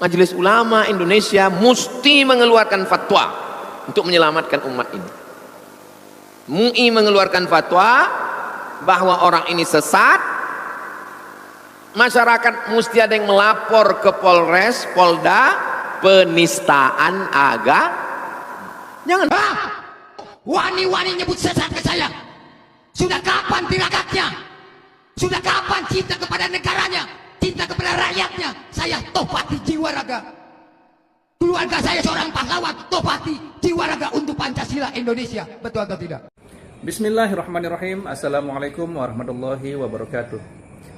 Majelis Ulama Indonesia mesti mengeluarkan fatwa untuk menyelamatkan umat ini. MUI mengeluarkan fatwa bahwa orang ini sesat. Masyarakat mesti ada yang melapor ke Polres, Polda, penistaan agama. Jangan wani-wani nyebut sesat ke saya. Sudah kapan tiragatnya? Sudah kapan cinta kepada negaranya, cinta kepada rakyatnya? Saya topati jiwa raga. Keluarga saya seorang pahlawan, topati jiwa raga untuk Pancasila Indonesia. Betul atau tidak? Bismillahirrahmanirrahim. Assalamualaikum warahmatullahi wabarakatuh.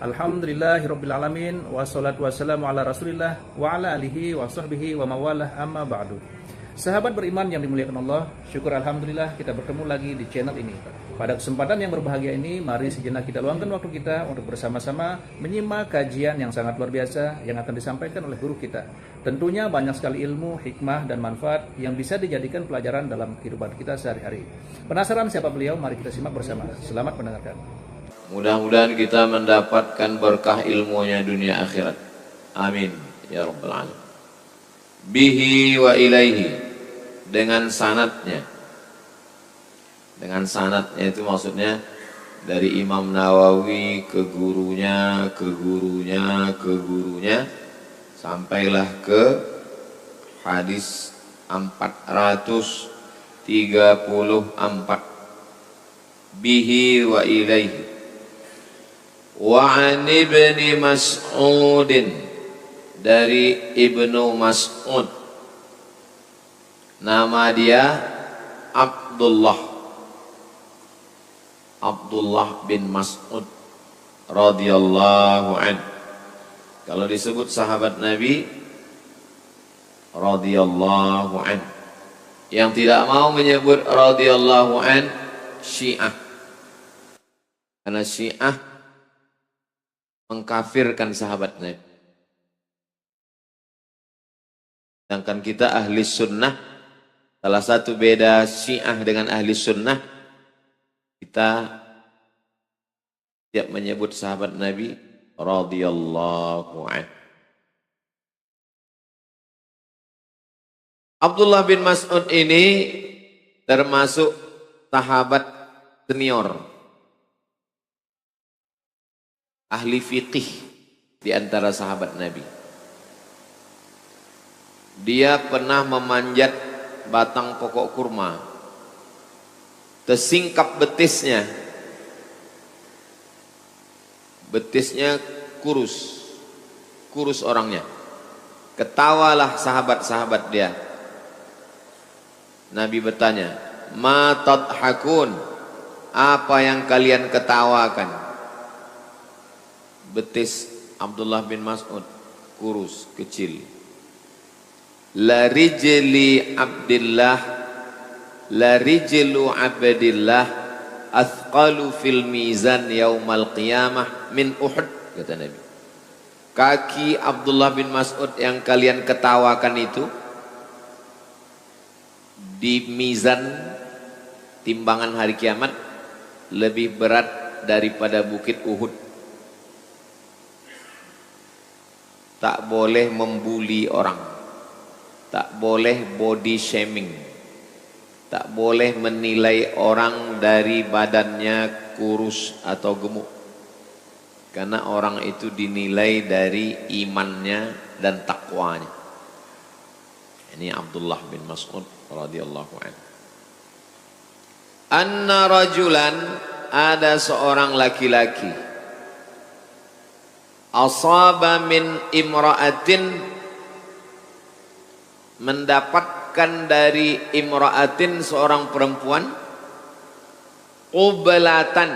Alhamdulillahirrabbilalamin. Wassalatu wassalamu ala rasulillah wa ala alihi wa sahbihi wa mawalah, amma ba'du. Sahabat beriman yang dimuliakan Allah, syukur alhamdulillah kita bertemu lagi di channel ini. Pada kesempatan yang berbahagia ini, mari sejenak kita luangkan waktu kita untuk bersama-sama menyimak kajian yang sangat luar biasa yang akan disampaikan oleh guru kita. Tentunya banyak sekali ilmu, hikmah, dan manfaat yang bisa dijadikan pelajaran dalam kehidupan kita sehari-hari. Penasaran siapa beliau? Mari kita simak bersama. Selamat mendengarkan. Mudah-mudahan kita mendapatkan berkah ilmunya dunia akhirat. Amin ya rabbal alamin. Bihi wa ilaihi, dengan sanadnya. Dengan sanadnya itu maksudnya dari Imam Nawawi ke gurunya, ke gurunya, ke gurunya, sampailah ke hadis 434. Bihi wa ilaihi. Wa an ibni Mas'udin, dari Ibnu Mas'ud, nama dia Abdullah bin Mas'ud radhiyallahu an. Kalau disebut sahabat Nabi radhiyallahu an, yang tidak mau menyebut radhiyallahu an Syiah, karena Syiah mengkafirkan sahabat Nabi. Sedangkan kita ahli sunnah, salah satu beda Syiah dengan ahli sunnah, kita tiap menyebut sahabat Nabi radhiyallahu anhu. Abdullah bin Mas'ud ini termasuk sahabat senior, ahli fiqih di antara sahabat Nabi. Dia pernah memanjat batang pokok kurma, tersingkap betisnya kurus orangnya. Ketawalah sahabat-sahabat dia. Nabi bertanya, ma tadhakun, apa yang kalian ketawakan? Betis Abdullah bin Mas'ud kurus, kecil. La rijlu abdillah athqalu fil mizan yaumal qiyamah min Uhud, kata Nabi. Kaki Abdullah bin Mas'ud yang kalian ketawakan itu di mizan timbangan hari kiamat lebih berat daripada bukit Uhud. Tak boleh membuli orang, tak boleh body shaming, tak boleh menilai orang dari badannya kurus atau gemuk, karena orang itu dinilai dari imannya dan takwanya. Ini Abdullah bin Mas'ud radhiyallahu anhu. Anna rajulan, ada seorang laki-laki, asaba min imra'atin, mendapatkan dari imra'atin, seorang perempuan, qiblatan,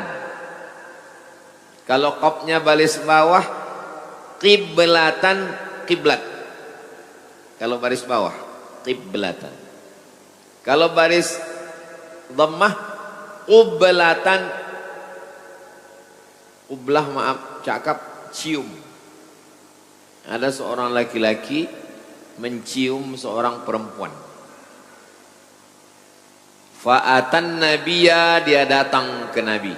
kalau qafnya baris bawah, qiblatan, kiblat. Kalau baris bawah, qiblatan. Kalau baris dhammah, qiblatan, qiblah, maaf, cakap, cium. Ada seorang laki-laki mencium seorang perempuan. Fa'atan nabiyya, dia datang ke Nabi.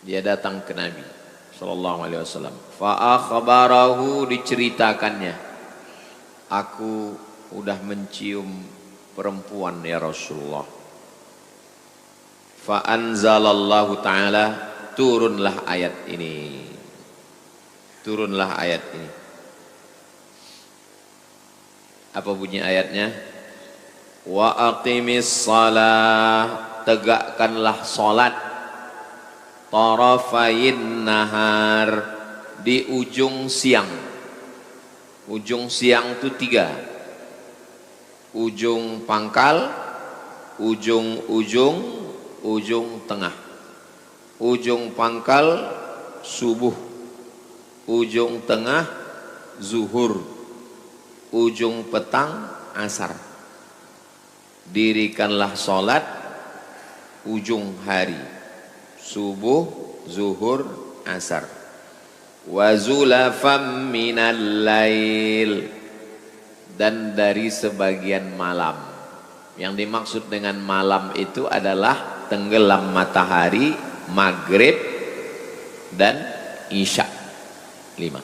Dia datang ke Nabi sallallahu alaihi wasallam. Fa akhbarahu, diceritakannya, aku udah mencium perempuan ya Rasulullah. Fa anzalallahu ta'ala, turunlah ayat ini. Turunlah ayat ini. Apa bunyi ayatnya? Wa aqimis shalah, tegakkanlah salat, tarafayin nahar, di ujung siang. Ujung siang itu 3. Ujung pangkal, ujung tengah. Ujung pangkal subuh, ujung tengah zuhur, ujung petang asar. Dirikanlah sholat ujung hari, subuh, zuhur, asar. Wa zulafam minal lail, dan dari sebagian malam. Yang dimaksud dengan malam itu adalah tenggelam matahari, maghrib dan isya. 5.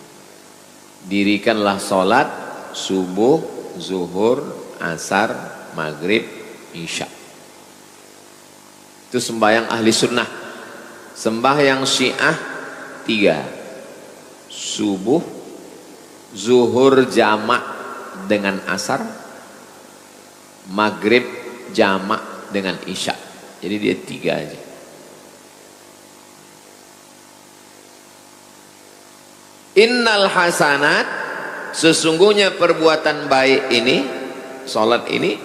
Dirikanlah sholat subuh, zuhur, asar, maghrib, isya. Itu sembahyang ahli sunnah. Sembahyang syiah 3. Subuh, zuhur jamak dengan asar, maghrib jamak dengan isya. Jadi dia 3 aja. Innal hasanat, sesungguhnya perbuatan baik ini, salat ini,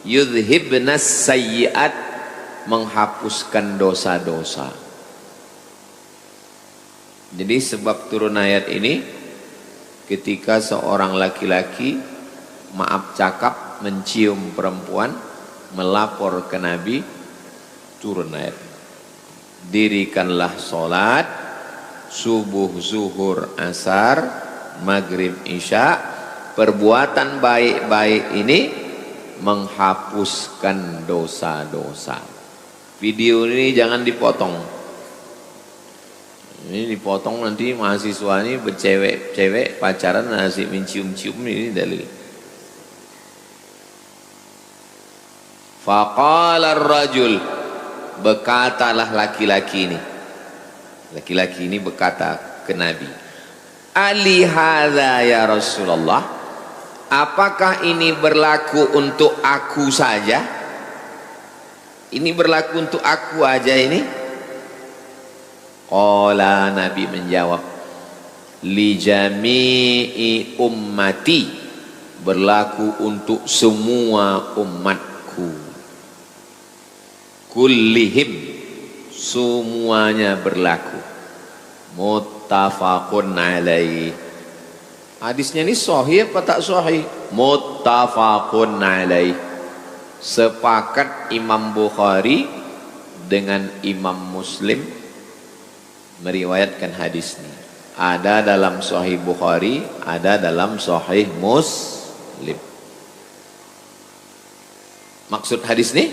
yudhibnas sayyiat, menghapuskan dosa-dosa. Jadi sebab turun ayat ini, ketika seorang laki-laki maaf cakap mencium perempuan, melapor ke Nabi, turun ayat. Dirikanlah salat subuh, zuhur, asar, maghrib, isya. Perbuatan baik-baik ini menghapuskan dosa-dosa. Video ini jangan dipotong. Ini dipotong nanti mahasiswa ini bercewek-cewek pacaran asik mencium-cium, ini dalil. Faqala ar-rajul, berkatalah laki-laki ini. Laki-laki ini berkata ke Nabi, Ali hadza ya Rasulullah, apakah ini berlaku untuk aku saja? Ini berlaku untuk aku aja ini? Qala, Nabi menjawab, li jami'i ummati, berlaku untuk semua umatku. Kullihim, semuanya berlaku. Muttafaqun alaih. Hadisnya ini sahih apa tak sahih? Muttafaqun alaih. Sepakat Imam Bukhari dengan Imam Muslim meriwayatkan hadis ini. Ada dalam Sahih Bukhari, ada dalam Sahih Muslim. Maksud hadis ini?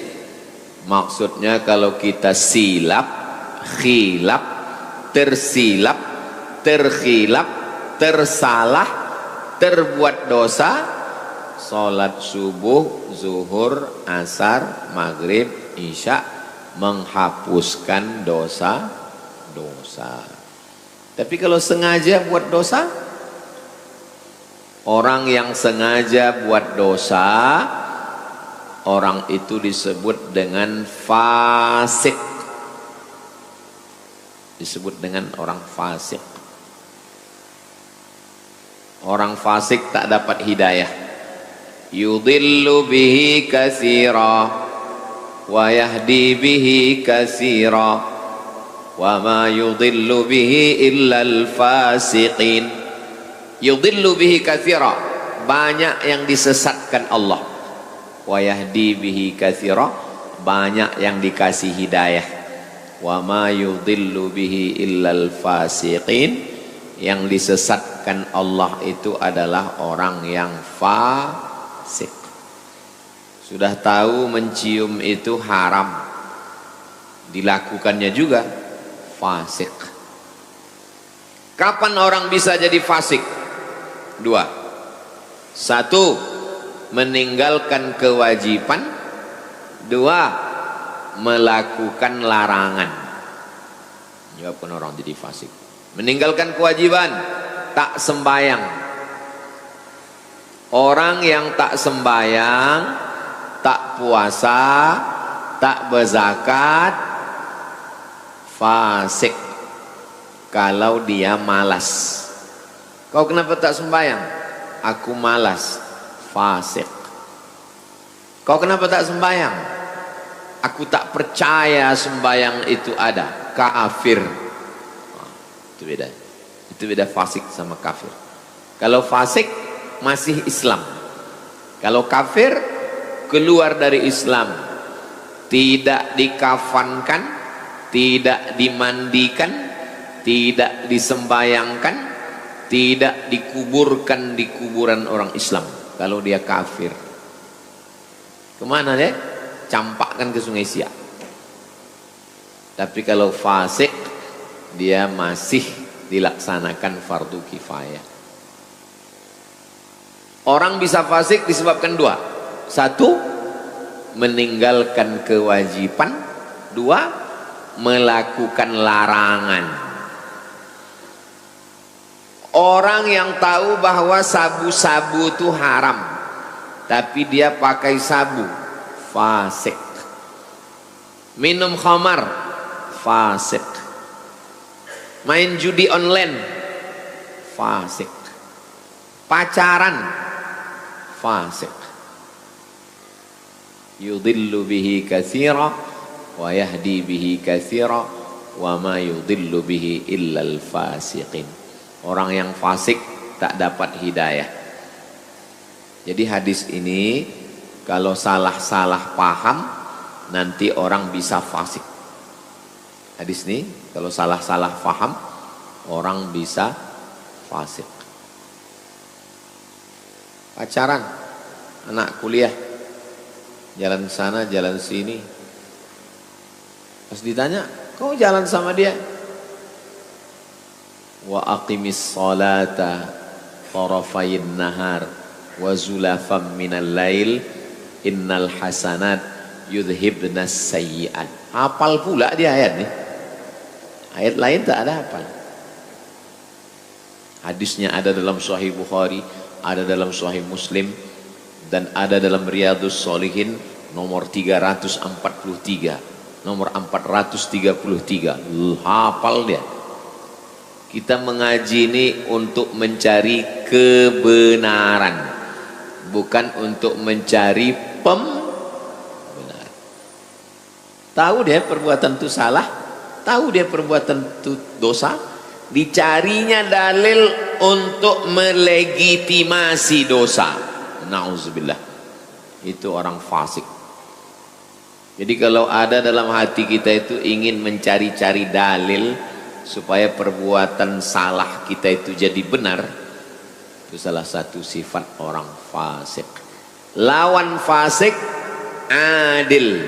Maksudnya kalau kita silap, khilaf, tersilap, terkhilaf, tersalah, terbuat dosa, salat subuh, zuhur, asar, maghrib, isya, menghapuskan dosa-dosa. Tapi kalau sengaja buat dosa, orang yang sengaja buat dosa, orang itu disebut dengan fasik. Disebut dengan orang fasik. Orang fasik tak dapat hidayah. Yudhillu bihi katsira wa yahdi bihi katsira wa ma yudhillu bihi illa al-fasiqin. Yudhillu bihi katsira, banyak yang disesatkan Allah. Wa yahdi bihi katsira, banyak yang dikasih hidayah. Wa ma yudhillu bihi illal fasiqin, yang disesatkan Allah itu adalah orang yang fasik. Sudah tahu mencium itu haram, dilakukannya juga fasik. Kapan orang bisa jadi fasik? Dua. Satu, meninggalkan kewajiban. Dua, melakukan larangan. Menyebabkan orang jadi fasik. Meninggalkan kewajiban, tak sembayang. Orang yang tak sembayang, tak puasa, tak berzakat, fasik. Kalau dia malas. Kau kenapa tak sembayang? Aku malas. Fasik. Kau kenapa tak sembayang? Aku tak percaya sembayang itu ada. Kafir. Itu beda. Itu beda fasik sama kafir. Kalau fasik masih Islam. Kalau kafir keluar dari Islam. Tidak dikafankan, tidak dimandikan, tidak disembayangkan, tidak dikuburkan di kuburan orang Islam. Kalau dia kafir, kemana dia? Campakkan ke Sungai Siak. Tapi kalau fasik, dia masih dilaksanakan fardu kifayah. Orang bisa fasik disebabkan dua. Satu, meninggalkan kewajiban. Dua, melakukan larangan. Orang yang tahu bahwa sabu-sabu itu haram, tapi dia pakai sabu, fasik. Minum khamar, fasik. Main judi online, fasik. Pacaran, fasik. Yudillu bihi katsira wa yahdi bihi katsira wa ma yudillu bihi illal fasiqin. Orang yang fasik tak dapat hidayah. Jadi hadis ini kalau salah-salah paham nanti orang bisa fasik. Hadis ini kalau salah-salah paham orang bisa fasik. Pacaran, anak kuliah, jalan sana jalan sini. Pas ditanya, kau jalan sama dia? Wa aqimis salata tarafayin nahar wa zulafam minal lail innal hasanat yudhibnas sayyi'at. Hafal pula dia ayat nih. Ayat lain tak ada hafal. Hadisnya ada dalam Sahih Bukhari, ada dalam Sahih Muslim, dan ada dalam Riyadhus Shalihin nomor 343, nomor 433. Hafal dia. Kita mengaji ini untuk mencari kebenaran, bukan untuk mencari pembenaran. Tahu dia perbuatan itu salah, tahu dia perbuatan itu dosa, dicarinya dalil untuk melegitimasi dosa. Nauzubillah. Itu orang fasik. Jadi kalau ada dalam hati kita itu ingin mencari-cari dalil supaya perbuatan salah kita itu jadi benar, itu salah satu sifat orang fasik. Lawan fasik, adil.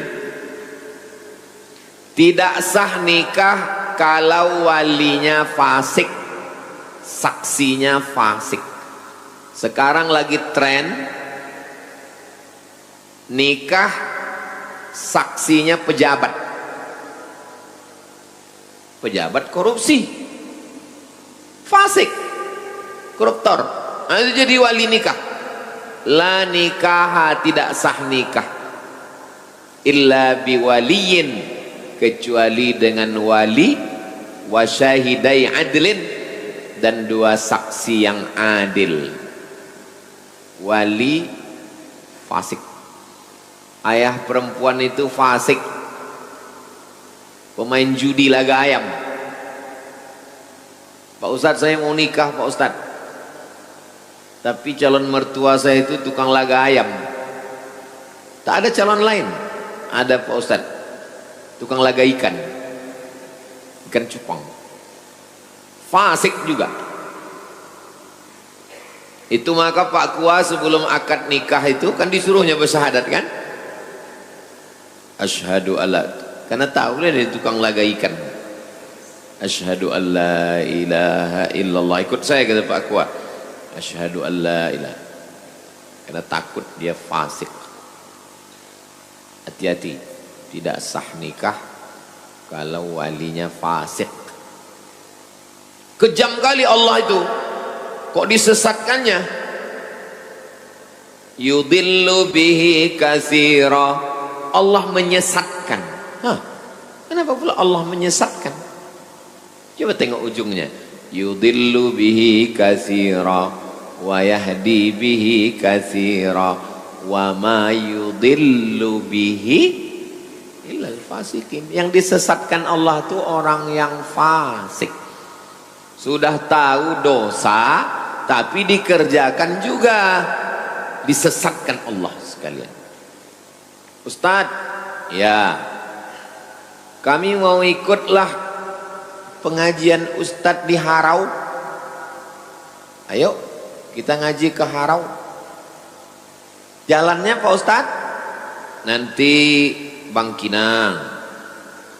Tidak sah nikah kalau walinya fasik, saksinya fasik. Sekarang lagi tren nikah saksinya pejabat. Pejabat korupsi, fasik, koruptor. Nah, itu jadi wali nikah. La nikaha, tidak sah nikah illa biwaliyin, kecuali dengan wali, wa syahidai adlin, dan dua saksi yang adil. Wali fasik. Ayah perempuan itu fasik, pemain judi laga ayam. Pak Ustadz, saya mau nikah Pak Ustadz, tapi calon mertua saya itu tukang laga ayam. Tak ada calon lain. Ada Pak Ustadz, tukang laga ikan, ikan cupang, fasik juga. Itu maka Pak Kua sebelum akad nikah itu kan disuruhnya bersyahadat kan, asyhadu alla, karena tahu dia tukang laga ikan. Asyhadu an la ilaha illallah. Ikut saya kata Pak Kuat. Asyhadu an la ilaha. Karena takut dia fasik. Hati-hati, tidak sah nikah kalau walinya fasik. Kejam kali Allah itu. Kok disesatkannya? Yudillu bihi katsira. Allah menyesatkan. Hah? Kenapa pula Allah menyesatkan? Coba tengok ujungnya. Yudillu bihi katsira wa yahdi bihi katsira wa ma yudillu bihi illal fasikin. Yang disesatkan Allah itu orang yang fasik. Sudah tahu dosa tapi dikerjakan juga. Disesatkan Allah sekalian. Ustadz, ya, kami mau ikutlah pengajian Ustadz di Harau. Ayo kita ngaji ke Harau. Jalannya Pak Ustadz? Nanti Bangkinang.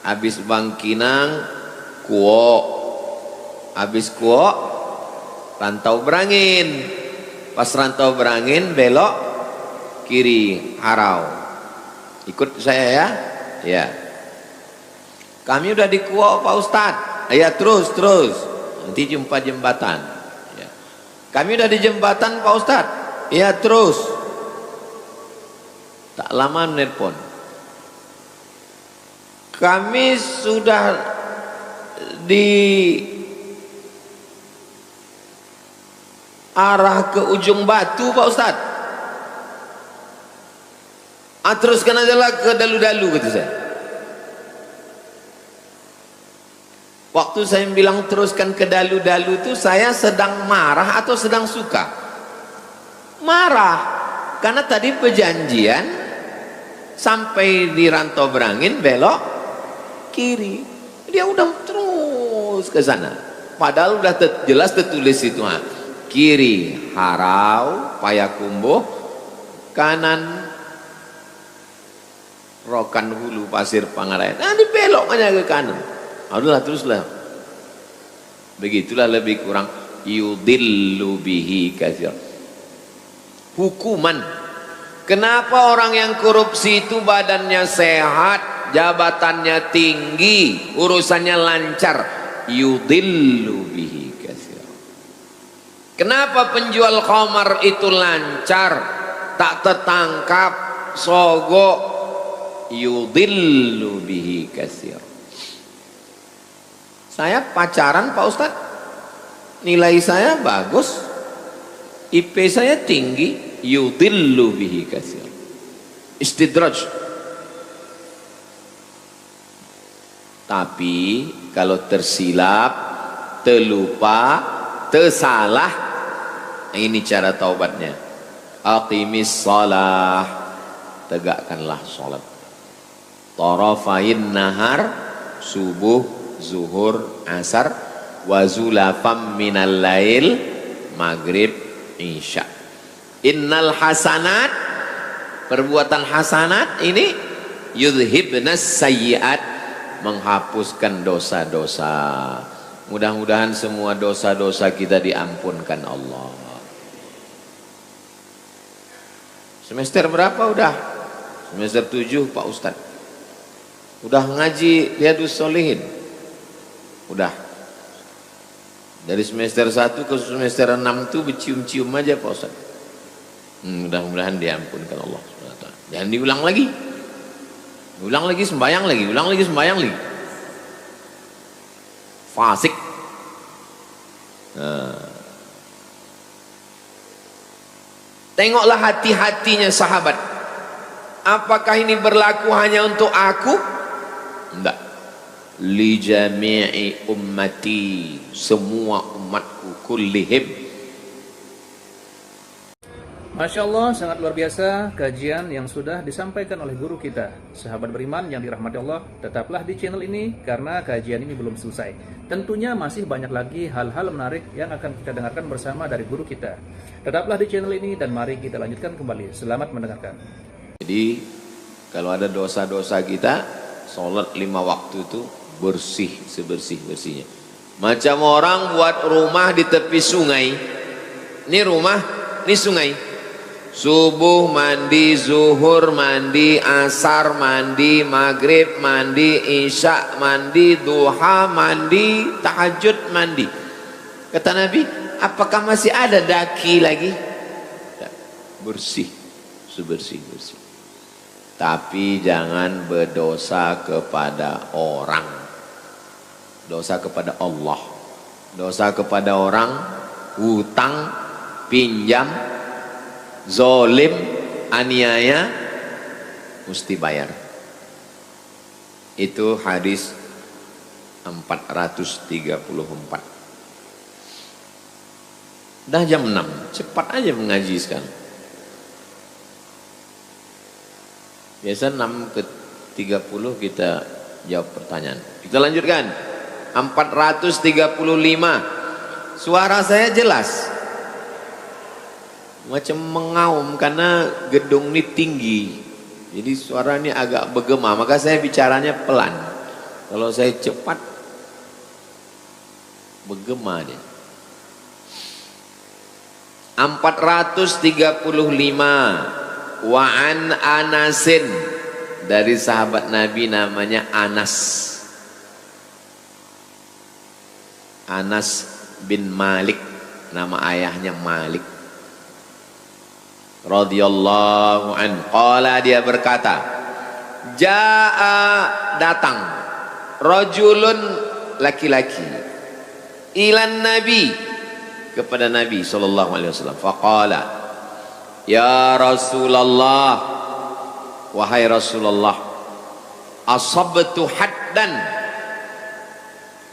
Habis Bangkinang Kuo. Habis Kuo Rantau Berangin. Pas Rantau Berangin belok kiri Harau. Ikut saya ya. Ya. Kami udah di Kuo Pak Ustadz. Ya terus. Nanti jumpa jembatan. Ya. Kami udah di jembatan Pak Ustadz. Ya terus. Tak lama nelpon. Kami sudah di arah ke ujung batu Pak Ustadz. Teruskan aja lah ke dalu-dalu kata saya. Waktu saya bilang teruskan ke dalu-dalu itu saya sedang marah atau sedang suka? Marah. Karena tadi perjanjian sampai di Rantau Berangin belok kiri. Dia udah terus ke sana. Padahal udah jelas tertulis itu. Kiri Harau, Payakumbuh, kanan Rokan Hulu, Pasir Pangarayan. Nah, dibelok aja ke kanan. Adalah teruslah. Begitulah lebih kurang yudillu bihi katsir. Hukuman. Kenapa orang yang korupsi itu badannya sehat, jabatannya tinggi, urusannya lancar? Yudillu bihi katsir. Kenapa penjual khamar itu lancar, tak tertangkap, sogok? Yudillu bihi katsir. Saya pacaran Pak Ustadz, nilai saya bagus, IP saya tinggi, yudillu bihi katsir. Istidraj. Tapi kalau tersilap, terlupa, tersalah, ini cara taubatnya. Aqimis shalah, tegakkanlah salat. Tarafain nahar, subuh, zuhur, asar, wa zulafam minal lail, maghrib, isya. Innal hasanat, perbuatan hasanat ini yudhibnas sayyiat, menghapuskan dosa-dosa. Mudah-mudahan semua dosa-dosa kita diampunkan Allah. Semester berapa udah? Semester 7 Pak Ustadz. Udah ngaji Riyadhus Shalihin? Udah. Dari semester 1 ke semester 6 itu bercium-cium aja Pak Ustadz. Mudah-mudahan diampunkan Allah. Jangan diulang lagi. Ulang lagi sembahyang lagi, ulang lagi sembahyang lagi. Fasik. Tengoklah hati-hatinya sahabat. Apakah ini berlaku hanya untuk aku? Enggak. Li jami'i ummati, semua umatku kullihim. Masya Allah, sangat luar biasa kajian yang sudah disampaikan oleh guru kita. Sahabat beriman yang dirahmati Allah, tetaplah di channel ini karena kajian ini belum selesai. Tentunya masih banyak lagi hal-hal menarik yang akan kita dengarkan bersama dari guru kita. Tetaplah di channel ini dan mari kita lanjutkan kembali. Selamat mendengarkan. Jadi kalau ada dosa-dosa kita, sholat 5 waktu itu bersih sebersih-bersihnya. Macam orang buat rumah di tepi sungai. Ini rumah, ini sungai. Subuh mandi, zuhur mandi, asar mandi, maghrib mandi, isya mandi, duha mandi, tahajud mandi. Kata Nabi, apakah masih ada daki lagi? Bersih, sebersih-bersih. Tapi jangan berdosa kepada orang. Dosa kepada Allah. Dosa kepada orang, hutang, pinjam, zolim, aniaya, mesti bayar. Itu hadis 434. Dah jam 6, cepat aja mengaji sekarang. Biasa 6 ke 30 kita jawab pertanyaan. Kita lanjutkan. 435. Suara saya jelas. Macam mengaum karena gedung ini tinggi. Jadi suara ini agak bergema, maka saya bicaranya pelan. Kalau saya cepat bergema dia. 435. Wa an Anasin, dari sahabat Nabi namanya Anas. Anas bin Malik, nama ayahnya Malik radhiyallahu an. Qala, dia berkata, jaa, datang, rajulun, laki-laki, ilan Nabi, kepada Nabi sallallahu alaihi wasallam. Faqala, ya Rasulullah, wahai Rasulullah, asabtu haddan,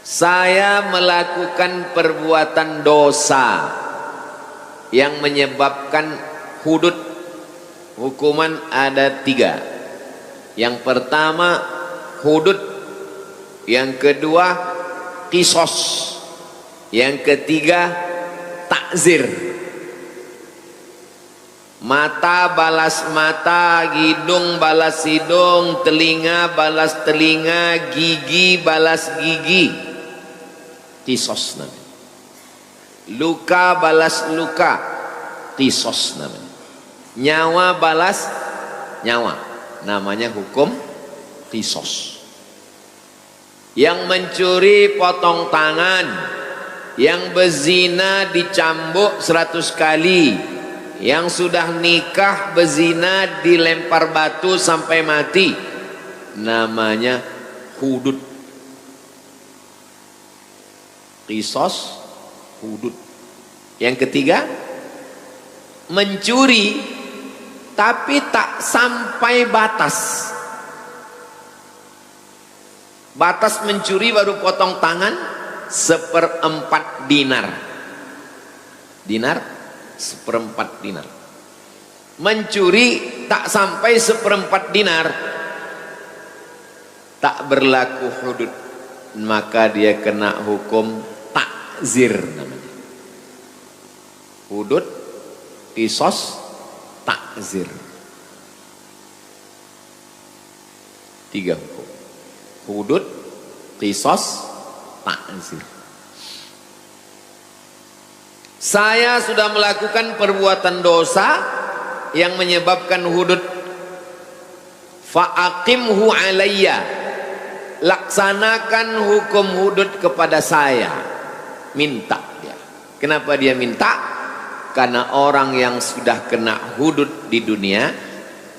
saya melakukan perbuatan dosa yang menyebabkan hudud. Hukuman ada 3. Yang pertama hudud, yang kedua qisas, yang ketiga takzir. Mata balas mata, hidung balas hidung, telinga balas telinga, gigi balas gigi. Qisas namanya. Luka balas luka, qisas namanya. Nyawa balas nyawa, namanya hukum qisas. Yang mencuri potong tangan, yang berzina dicambuk 100 kali, yang sudah nikah berzina dilempar batu sampai mati, namanya hudud. Qisas, hudud. Yang ketiga mencuri tapi tak sampai batas. Batas mencuri baru potong tangan 1/4 dinar. Dinar 1/4 dinar. Mencuri tak sampai 1/4 dinar, tak berlaku hudud, maka dia kena hukum takzir namanya. Hudud, qisas, takzir. 3 hukum. Hudud, qisas, takzir. Saya sudah melakukan perbuatan dosa yang menyebabkan hudud. Fa'aqimhu alayya, laksanakan hukum hudud kepada saya. Minta dia. Kenapa dia minta? Karena orang yang sudah kena hudud di dunia,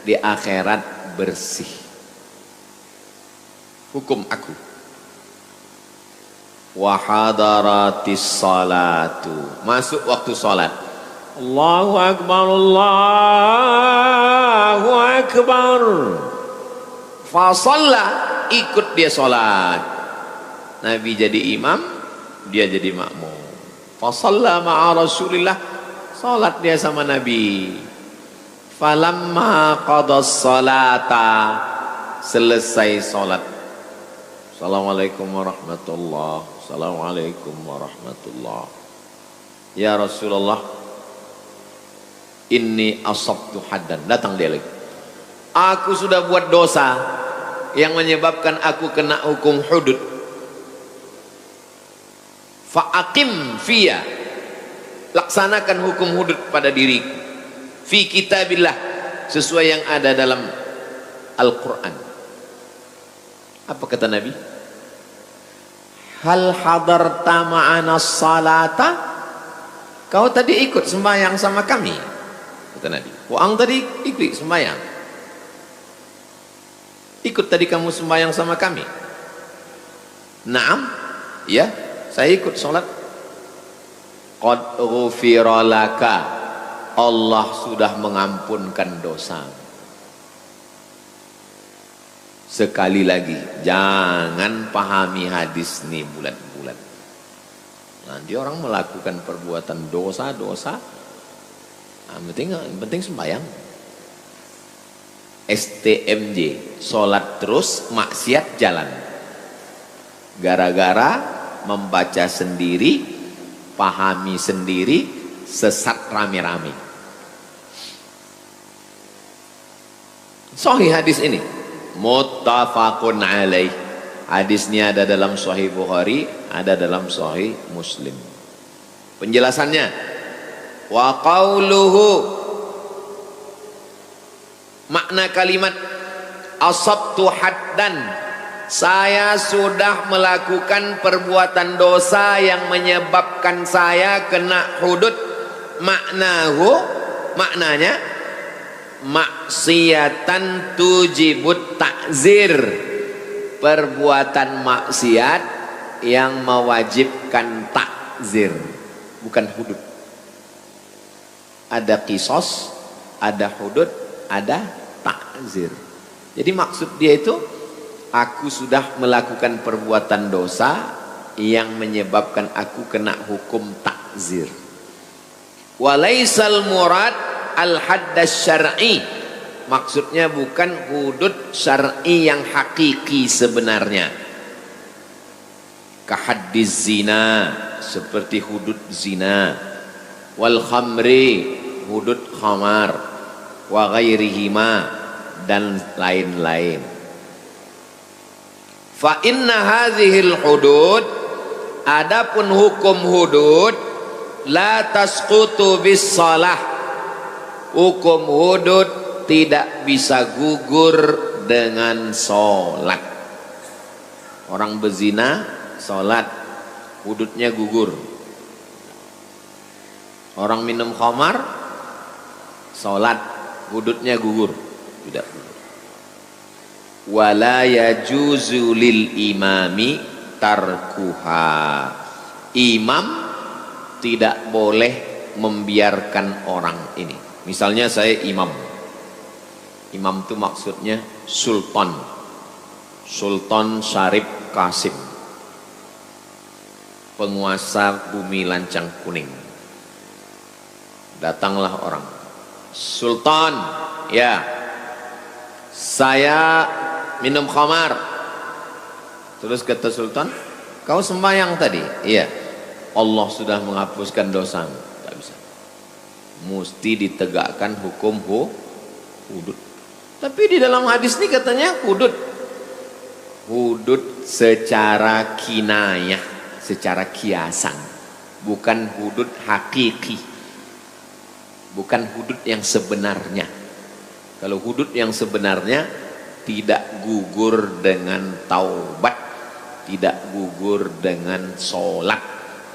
di akhirat bersih. Hukum aku. Wa hadaratis salatu, masuk waktu salat. Allahu akbar, Allahu akbar. Fa shalla, ikut dia salat. Nabi jadi imam, dia jadi makmum. Fa shalla ma'a Rasulillah, salat dia sama Nabi. Falamma qadas salata, selesai salat. Assalamualaikum warahmatullahi, assalamualaikum warahmatullahi. Ya Rasulullah, inni asabtu haddan. Datang dia lagi. Aku sudah buat dosa yang menyebabkan aku kena hukum hudud. aqim fiya, laksanakan hukum hudud pada diriku, fi kitabillah, sesuai yang ada dalam Al-Quran. Apa kata Nabi? Hal hadarta ma'ana salata, kau tadi ikut sembahyang sama kami, kata Nabi. Waang tadi ikut sembahyang, ikut tadi kamu sembahyang sama kami? Naam, ya, saya ikut sholat. Qad ghufira laka, Allah sudah mengampunkan dosa. Sekali lagi, jangan pahami hadis ini bulat-bulat. Nanti orang melakukan perbuatan dosa-dosa, penting sembahyang. STMJ, sholat terus, maksiat jalan. Gara-gara membaca sendiri, pahami sendiri, sesat rame-rame. Sahih hadis ini, muttafaqun alaih. Hadisnya ada dalam Sahih Bukhari, ada dalam Sahih Muslim. Penjelasannya, wa qauluhu, makna kalimat asabtu haddan, saya sudah melakukan perbuatan dosa yang menyebabkan saya kena hudud. Maknanya maksiatan tujibut takzir, perbuatan maksiat yang mewajibkan takzir, bukan hudud. Ada kisos, ada hudud, ada takzir. Jadi maksud dia itu, aku sudah melakukan perbuatan dosa yang menyebabkan aku kena hukum takzir. Walaisal murad al-haddas syar'i, maksudnya bukan hudud syar'i yang hakiki sebenarnya. Kahaddiz zina, seperti hudud zina. Wal khamri, hudud khamar. Wa ghairihima, dan lain-lain. Fa inna hadhil hudud, adapun hukum hudud, la tasqutu bis salah, hukum hudud tidak bisa gugur dengan sholat. Orang berzina sholat, hududnya gugur. Orang minum khamar sholat, hududnya gugur, tidak gugur. Wala yajuzu lil imami tarkuha, imam tidak boleh membiarkan orang ini. Misalnya saya imam itu maksudnya sultan Syarif Qasim, penguasa bumi lancang kuning. Datanglah orang, sultan, ya, saya minum khamar. Terus kata sultan, kau sembahyang tadi? Iya. Allah sudah menghapuskan dosamu. Tak bisa. Mesti ditegakkan hukum hudud. Tapi di dalam hadis ini katanya hudud secara kinayah, secara kiasan, bukan hudud hakiki, bukan hudud yang sebenarnya. Kalau hudud yang sebenarnya tidak gugur dengan taubat, tidak gugur dengan sholat,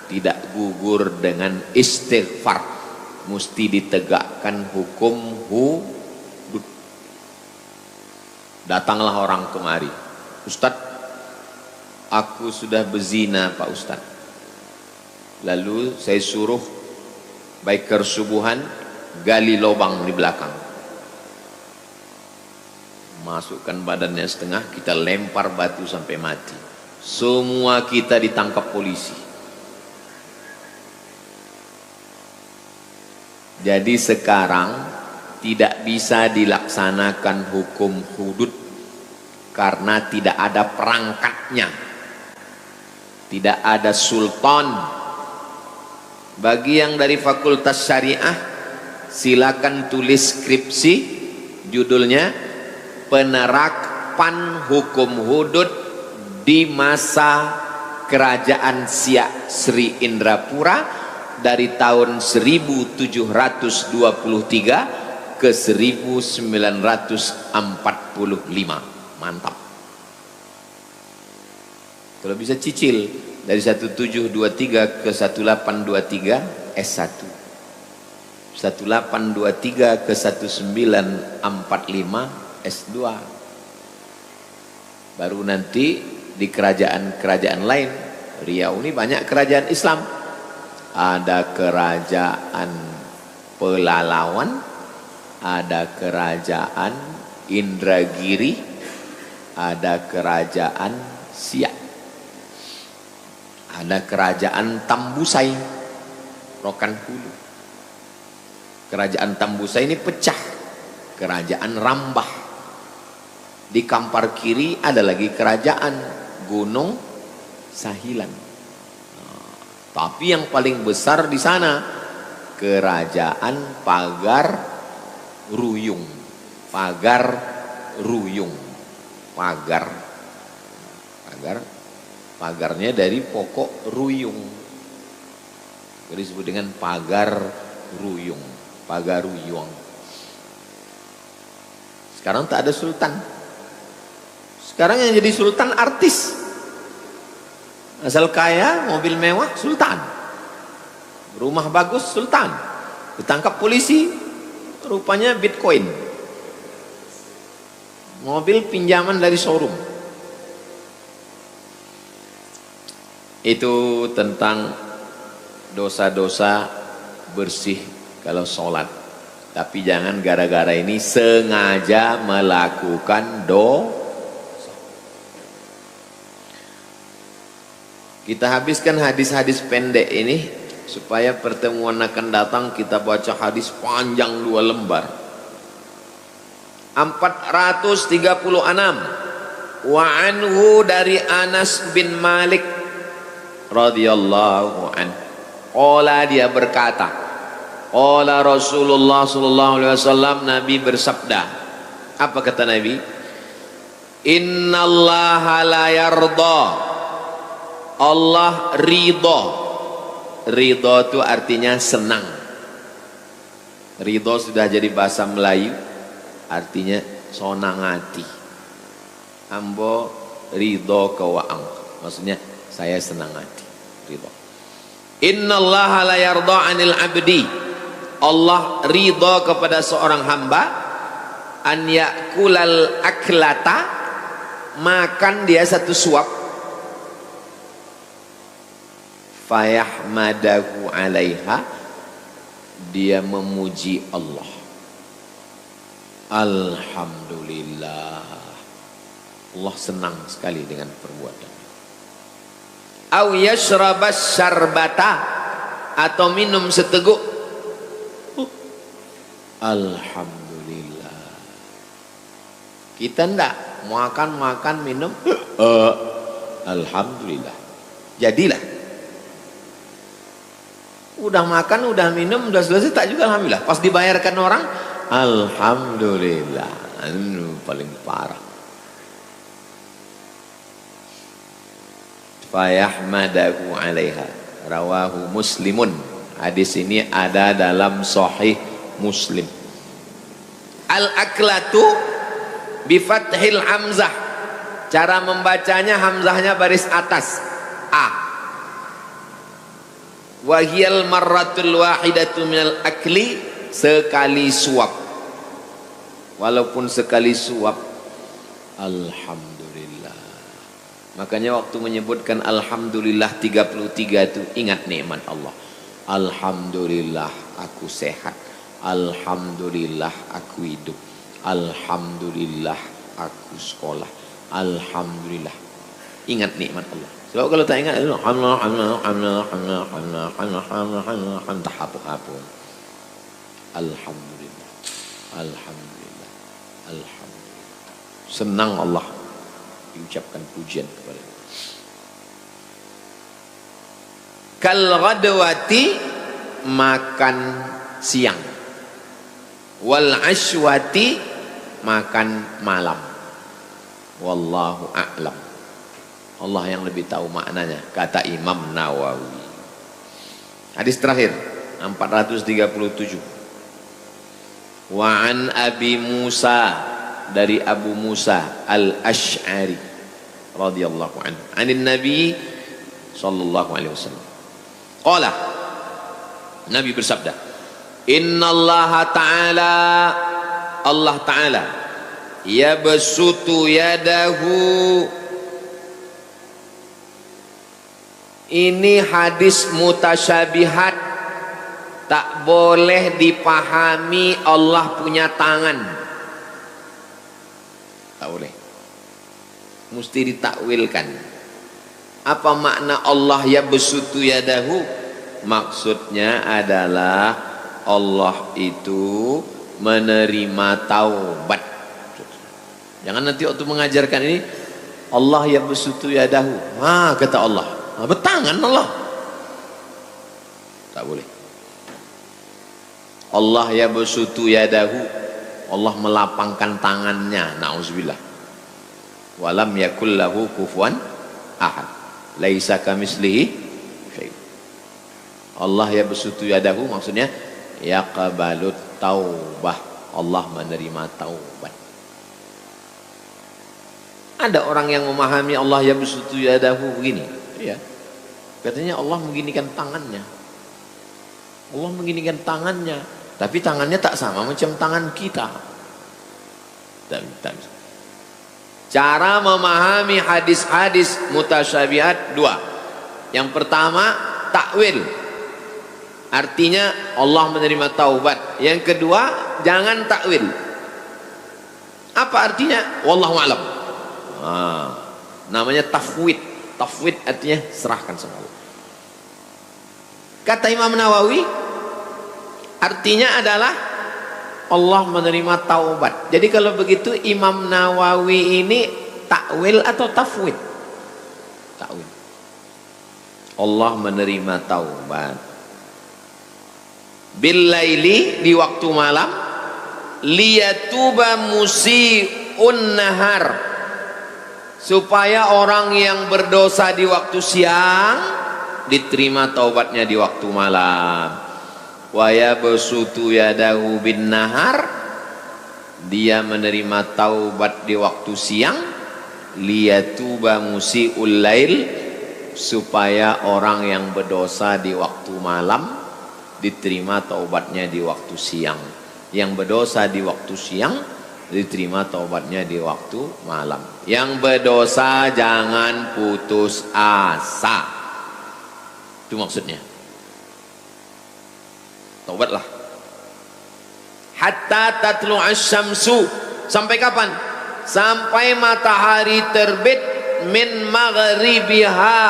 tidak gugur dengan istighfar, mesti ditegakkan hukum hudud. Datanglah orang kemari, Ustadz, aku sudah berzina Pak Ustadz. Lalu saya suruh biker subuhan gali lubang di belakang, masukkan badannya setengah, kita lempar batu sampai mati. Semua kita ditangkap polisi. Jadi sekarang tidak bisa dilaksanakan hukum hudud karena tidak ada perangkatnya, tidak ada sultan. Bagi yang dari Fakultas Syariah, silakan tulis skripsi, judulnya penerapan hukum hudud di masa Kerajaan Siak Sri Indrapura dari tahun 1723 ke 1945. Mantap. Kalau bisa cicil dari 1723 ke 1823 S1, 1823 ke 1945 S2, baru nanti di kerajaan-kerajaan lain. Riau ini banyak kerajaan Islam, ada kerajaan Pelalawan, ada kerajaan Indragiri, ada kerajaan Siak, ada kerajaan Tambusai, Rokan Hulu. Kerajaan Tambusai ini pecah, kerajaan Rambah. Di Kampar kiri ada lagi kerajaan Gunung Sahilan. Tapi yang paling besar di sana kerajaan Pagar Ruyung. Pagar Ruyung. Pagarnya dari pokok ruyung, jadi disebut dengan Pagar Ruyung. Pagaruyung. Sekarang tak ada sultan. Sekarang yang jadi sultan artis, asal kaya, mobil mewah, sultan, rumah bagus, sultan, ditangkap polisi, rupanya Bitcoin, mobil pinjaman dari showroom. Itu tentang dosa-dosa bersih kalau sholat. Tapi jangan gara-gara ini sengaja melakukan dosa. Kita habiskan hadis-hadis pendek ini supaya pertemuan akan datang kita baca hadis panjang 2 lembar. 436. Wa anhu, dari Anas bin Malik radhiyallahu anhu, qala, dia berkata, qala Rasulullah sallallahu alaihi wasallam, Nabi bersabda. Apa kata Nabi? Innallaha la yarda, Allah ridho. Ridho itu artinya senang. Ridho sudah jadi bahasa Melayu, artinya sonang hati. Ambo ridho kewaang, maksudnya saya senang hati. Ridho. Innallaha la yarda 'anil 'abdi, Allah ridho kepada seorang hamba, an yakulal aklata, makan dia satu suap, fayahmadahu 'alaiha, dia memuji Allah. Alhamdulillah, Allah senang sekali dengan perbuatan. Au yashrabas syarbata, atau minum seteguk, alhamdulillah. Kita ndak makan minum, alhamdulillah. Jadilah, udah makan, udah minum, udah selesai tak juga alhamdulillah. Pas dibayarkan orang, alhamdulillah. Paling parah. Fayahmadahu 'alaiha, rawahu Muslimun. Hadis ini ada dalam Sahih Muslim. Al-aklatu bifathil hamzah, cara membacanya hamzahnya baris atas, a. Wahiyal marratul wahidatu minal akli, sekali suap. Walaupun sekali suap, alhamdulillah. Makanya waktu menyebutkan alhamdulillah 33 itu ingat nikmat Allah. Alhamdulillah aku sehat, alhamdulillah aku hidup, alhamdulillah aku sekolah, alhamdulillah. Ingat nikmat Allah. Sebab kalau tak ingat, alhamdulillah, alhamdulillah, alhamdulillah. Senang Allah diucapkan pujian kepada Allah. Kal ghadwati, makan siang, wal ashwati, makan malam. Wallahu a'lam. Allah yang lebih tahu maknanya, kata Imam Nawawi. Hadis terakhir 437. Wa an Abi Musa, dari Abu Musa Al-Asy'ari radhiyallahu anhu, anin Nabi sallallahu alaihi wasallam. Qala, Nabi bersabda, innallaha ta'ala, Allah ta'ala yabsutu yadahu. Ini hadis mutasyabihat, tak boleh dipahami Allah punya tangan, tak boleh, mesti ditakwilkan. Apa makna Allah yabsutu yadahu? Maksudnya adalah Allah itu menerima taubat. Jangan nanti waktu mengajarkan ini Allah yabsutu yadahu, kata Allah, bertangan Allah, tak boleh. Allah yabsutu yadahu, Allah melapangkan tangannya, na'udzubillah. Walam yakul lahu kufuwan ahad, laisa kamislihi syai'. Allah yabsutu yadahu maksudnya yaqbalut taubah, Allah menerima taubat. Ada orang yang memahami Allah yabsutu yadahu begini, ya, katanya Allah mengginikan tangannya, Allah mengginikan tangannya, tapi tangannya tak sama macam tangan kita. Cara memahami hadis-hadis mutasyabihat dua. Yang pertama, takwil, artinya Allah menerima taubat. Yang kedua, jangan takwil. Apa artinya? Wallahu a'lam. Namanya tafwid. Tafwid artinya serahkan sama Allah. Kata Imam Nawawi, artinya adalah Allah menerima taubat. Jadi kalau begitu Imam Nawawi ini takwil atau tafwid? Takwil. Allah menerima taubat. Billaili, di waktu malam, liyatuba musi'un nahar, supaya orang yang berdosa di waktu siang diterima taubatnya di waktu malam. Wa yabsutu yadahu bin nahar, dia menerima taubat di waktu siang, liyatuba musi'ul lail, supaya orang yang berdosa di waktu malam diterima taubatnya di waktu siang. Yang berdosa di waktu siang diterima taubatnya di waktu malam. Yang berdosa jangan putus asa, itu maksudnya. Taubatlah. Hatta tatlu'asy syamsu, sampai kapan? Sampai matahari terbit, min maghribiha,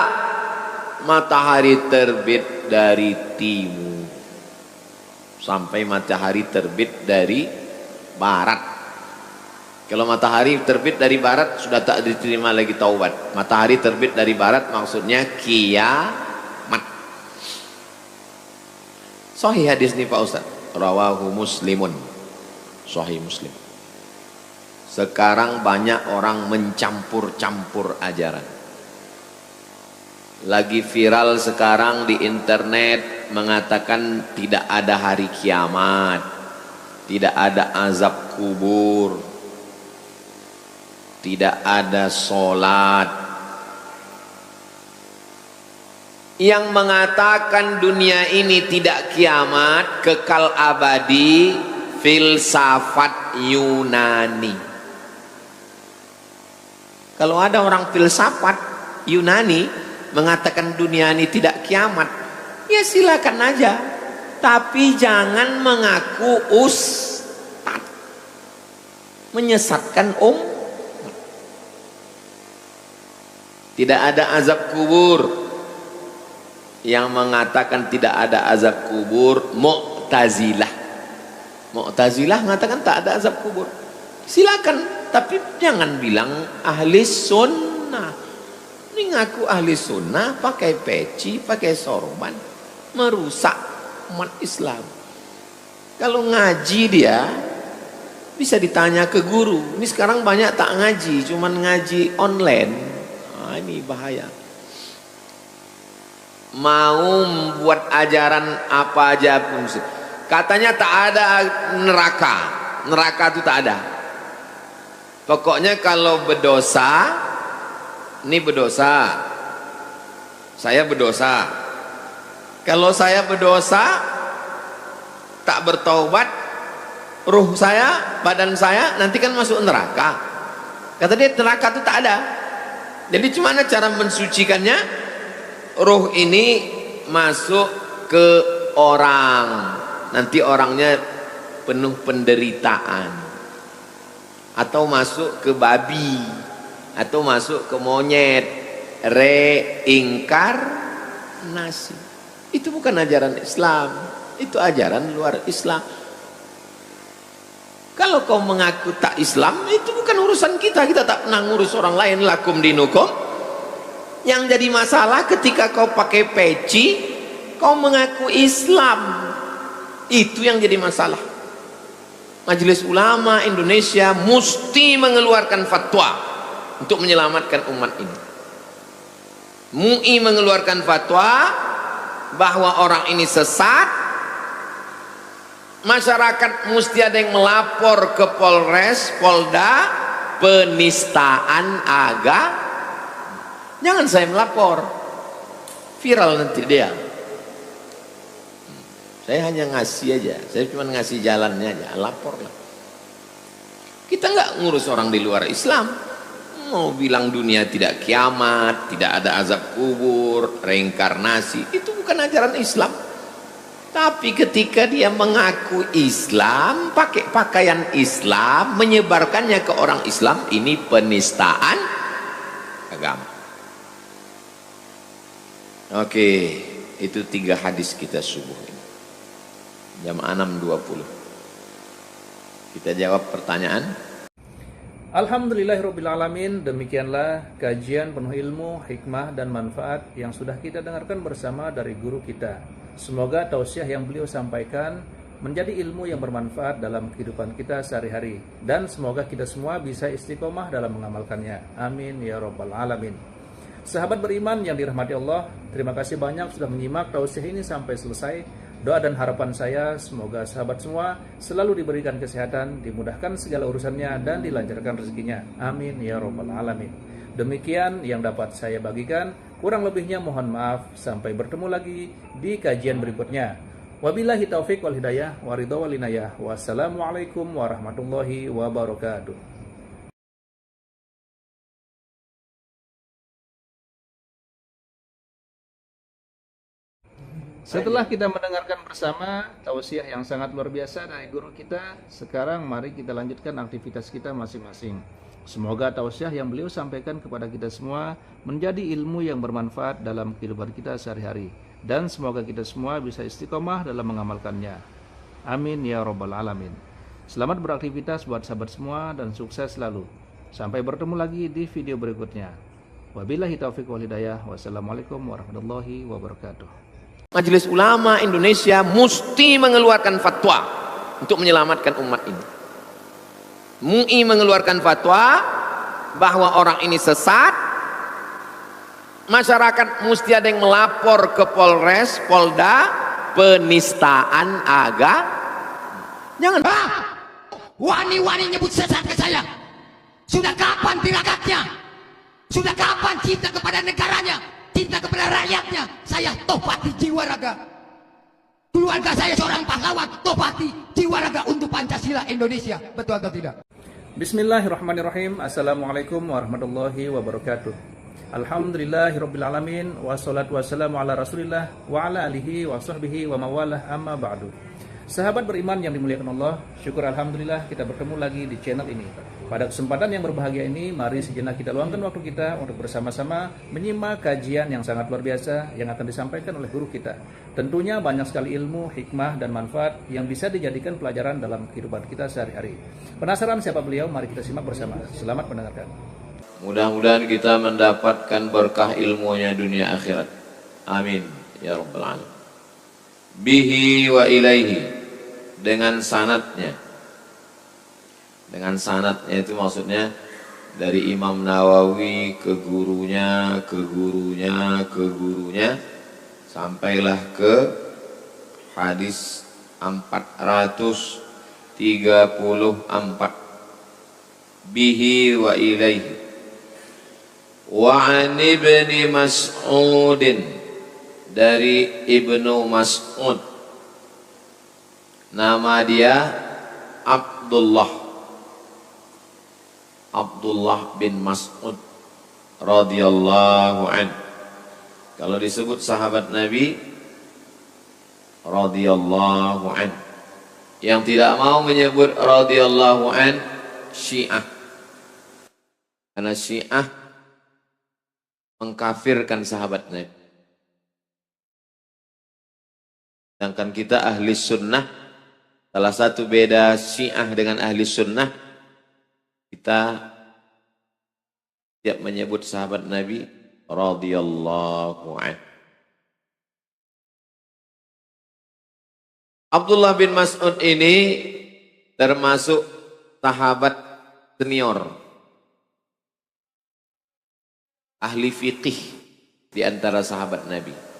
matahari terbit dari timur, sampai matahari terbit dari barat. Kalau matahari terbit dari barat sudah tak diterima lagi taubat. Matahari terbit dari barat maksudnya kiamat. Sahih hadis nih Pak Ustaz, rawahu Muslimun, sahih Muslim. Sekarang banyak orang mencampur-campur ajaran. Lagi viral sekarang di internet mengatakan tidak ada hari kiamat, tidak ada azab kubur, tidak ada sholat. Yang mengatakan dunia ini tidak kiamat, kekal abadi, filsafat Yunani. Kalau ada orang filsafat Yunani mengatakan dunia ini tidak kiamat, ya silakan aja, tapi jangan mengaku ustad, menyesatkan Tidak ada azab kubur. Yang mengatakan tidak ada azab kubur Mu'tazilah. Mu'tazilah mengatakan tak ada azab kubur. Silakan, tapi jangan bilang ahli sunnah. Ini ngaku ahli sunnah pakai peci, pakai sorban, merusak umat Islam. Kalau ngaji dia bisa ditanya ke guru. Ini sekarang banyak tak ngaji, cuman ngaji online. ini bahaya. Mau membuat ajaran apa aja pun, katanya tak ada neraka. Neraka itu tak ada. Pokoknya kalau berdosa, ini berdosa, saya berdosa. Kalau saya berdosa, tak bertaubat, ruh saya, badan saya nanti kan masuk neraka. Kata dia neraka itu tak ada. Jadi gimana cara mensucikannya? Ruh ini masuk ke orang, nanti orangnya penuh penderitaan, atau masuk ke babi, atau masuk ke monyet, reinkarnasi. Itu bukan ajaran Islam, itu ajaran luar Islam. Kalau kau mengaku tak Islam, itu bukan urusan kita. Kita tak pernah ngurus orang lain. Lakum dinukum. Yang jadi masalah ketika kau pakai peci, kau mengaku Islam. Itu yang jadi masalah. Majelis Ulama Indonesia mesti mengeluarkan fatwa untuk menyelamatkan umat ini. MUI mengeluarkan fatwa bahwa orang ini sesat. Masyarakat mesti ada yang melapor ke Polres, Polda, penistaan agama. Jangan saya melapor, viral nanti dia. Saya hanya ngasih aja, saya cuma ngasih jalannya aja, laporlah. Kita nggak ngurus orang di luar Islam. Mau bilang dunia tidak kiamat, tidak ada azab kubur, reinkarnasi, itu bukan ajaran Islam. Tapi ketika dia mengaku Islam, pakai pakaian Islam, menyebarkannya ke orang Islam, ini penistaan agama. Oke, itu 3 hadis kita subuh ini. Jam 6.20. Kita jawab pertanyaan. Alhamdulillahirrabbilalamin. Demikianlah kajian penuh ilmu, hikmah dan manfaat yang sudah kita dengarkan bersama dari guru kita. Semoga tausiah yang beliau sampaikan menjadi ilmu yang bermanfaat dalam kehidupan kita sehari-hari, dan semoga kita semua bisa istiqomah dalam mengamalkannya. Amin ya rabbal alamin. Sahabat beriman yang dirahmati Allah, terima kasih banyak sudah menyimak tausiah ini sampai selesai. Doa dan harapan saya semoga sahabat semua selalu diberikan kesehatan, dimudahkan segala urusannya, dan dilancarkan rezekinya. Amin ya rabbal alamin. Demikian yang dapat saya bagikan, kurang lebihnya mohon maaf. Sampai bertemu lagi di kajian berikutnya. Wabillahi taufiq wal hidayah, waridha wal inayah. Wassalamualaikum warahmatullahi wabarakatuh. Setelah kita mendengarkan bersama tausiah yang sangat luar biasa dari guru kita, sekarang mari kita lanjutkan aktivitas kita masing-masing. Semoga tausiah yang beliau sampaikan kepada kita semua menjadi ilmu yang bermanfaat dalam kehidupan kita sehari-hari, dan semoga kita semua bisa istiqomah dalam mengamalkannya. Amin ya rabbal alamin. Selamat beraktivitas buat sahabat semua dan sukses selalu. Sampai bertemu lagi di video berikutnya. Wabillahi taufiq wal hidayah. Wassalamualaikum warahmatullahi wabarakatuh. Majelis Ulama Indonesia mesti mengeluarkan fatwa untuk menyelamatkan umat ini. MUI mengeluarkan fatwa bahwa orang ini sesat. Masyarakat mesti ada yang melapor ke Polres, Polda, penistaan agama. Jangan wani-wani nyebut sesat ke saya. Sudah kapan tirakatnya? Sudah kapan cinta kepada negaranya, cinta kepada rakyatnya? Saya topati jiwa raga. Keluarga saya seorang pahlawan, topati jiwa raga untuk Pancasila Indonesia. Betul atau tidak? Bismillahirrahmanirrahim. Assalamualaikum warahmatullahi wabarakatuh. Alhamdulillahirrabbilalamin. Wassalatu wassalamu ala rasulillah wa ala alihi wa sahbihi wa mawalah, amma ba'du. Sahabat beriman yang dimuliakan Allah, syukur alhamdulillah kita bertemu lagi di channel ini. Pada kesempatan yang berbahagia ini, mari sejenak kita luangkan waktu kita untuk bersama-sama menyimak kajian yang sangat luar biasa yang akan disampaikan oleh guru kita. Tentunya banyak sekali ilmu, hikmah, dan manfaat yang bisa dijadikan pelajaran dalam kehidupan kita sehari-hari. Penasaran siapa beliau? Mari kita simak bersama. Selamat mendengarkan. Mudah-mudahan kita mendapatkan berkah ilmunya dunia akhirat. Amin ya rabbal alamin. Bihi wa ilaihi, dengan sanadnya. Dengan sanadnya itu maksudnya dari Imam Nawawi ke gurunya, ke gurunya, ke gurunya, sampailah ke hadis 434 bihi wa ilaihi wa an ibni Mas'udin, dari Ibnu Mas'ud, nama dia Abdullah bin Mas'ud radhiyallahu an. Kalau disebut sahabat Nabi radhiyallahu an, yang tidak mau menyebut radhiyallahu an Syiah, karena Syiah mengkafirkan sahabat Nabi. Sedangkan kita ahli sunnah, salah satu beda Syiah dengan ahli sunnah, kita tiap menyebut sahabat Nabi radhiyallahu anhu. Abdullah bin Mas'ud ini termasuk sahabat senior, ahli fiqih di antara sahabat Nabi.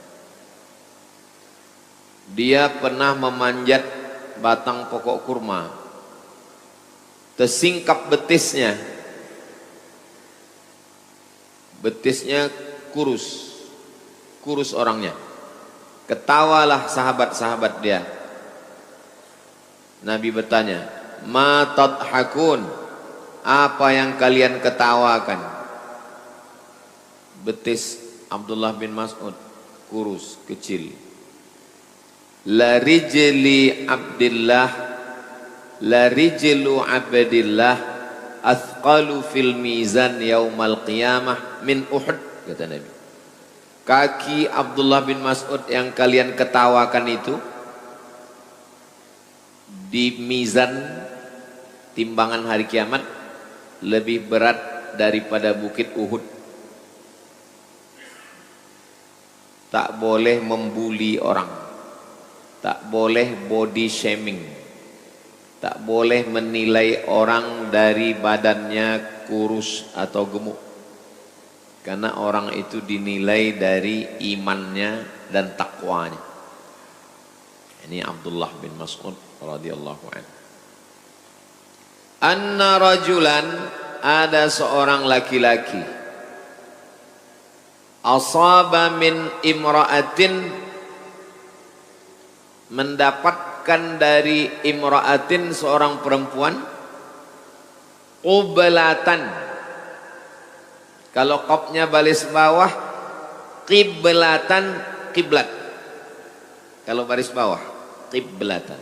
Dia pernah memanjat batang pokok kurma, tersingkap betisnya kurus orangnya. Ketawalah sahabat-sahabat dia. Nabi bertanya, ma tadhakun, apa yang kalian ketawakan? Betis Abdullah bin Mas'ud kurus, kecil. La rijlu abdillah athqalu fil mizan yaumal qiyamah min Uhud, kata Nabi. Kaki Abdullah bin Mas'ud yang kalian ketawakan itu di mizan timbangan hari kiamat lebih berat daripada bukit Uhud. Tak boleh membuli orang, tak boleh body shaming, tak boleh menilai orang dari badannya kurus atau gemuk, karena orang itu dinilai dari imannya dan takwanya. Ini Abdullah bin Mas'ud radhiyallahu anhu. Anna rajulan, ada seorang laki-laki, asaba min imra'atin, mendapatkan dari imra'atin seorang perempuan, qiblatan, kalau qafnya baris bawah, qiblatan, kiblat. Kalau baris bawah qiblatan,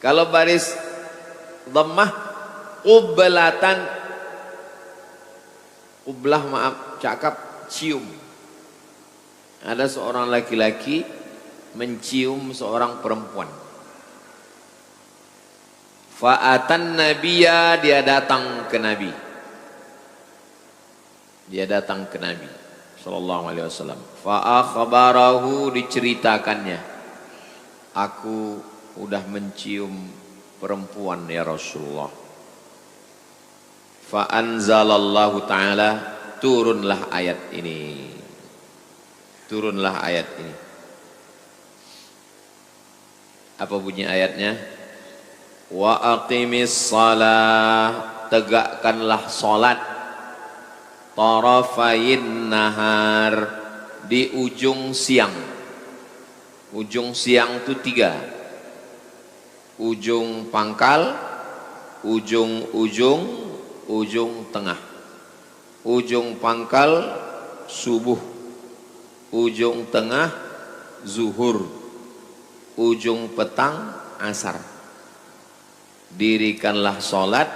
kalau baris dhammah qiblatan. Qiblah, maaf, cakap cium. Ada seorang laki-laki mencium seorang perempuan. Fa'atan nabiyya, dia datang ke Nabi. Dia datang ke Nabi sallallahu alaihi wasallam. Fa'akhbarahu, diceritakannya, aku udah mencium perempuan ya Rasulullah. Fa'anzalallahu ta'ala, turunlah ayat ini. Turunlah ayat ini. Apa bunyi ayatnya? Wa aqimis salah, tegakkanlah salat, tarafayin nahar, di ujung siang. Ujung siang itu 3. Ujung pangkal, ujung tengah. Ujung pangkal subuh, ujung tengah zuhur, ujung petang asar. Dirikanlah salat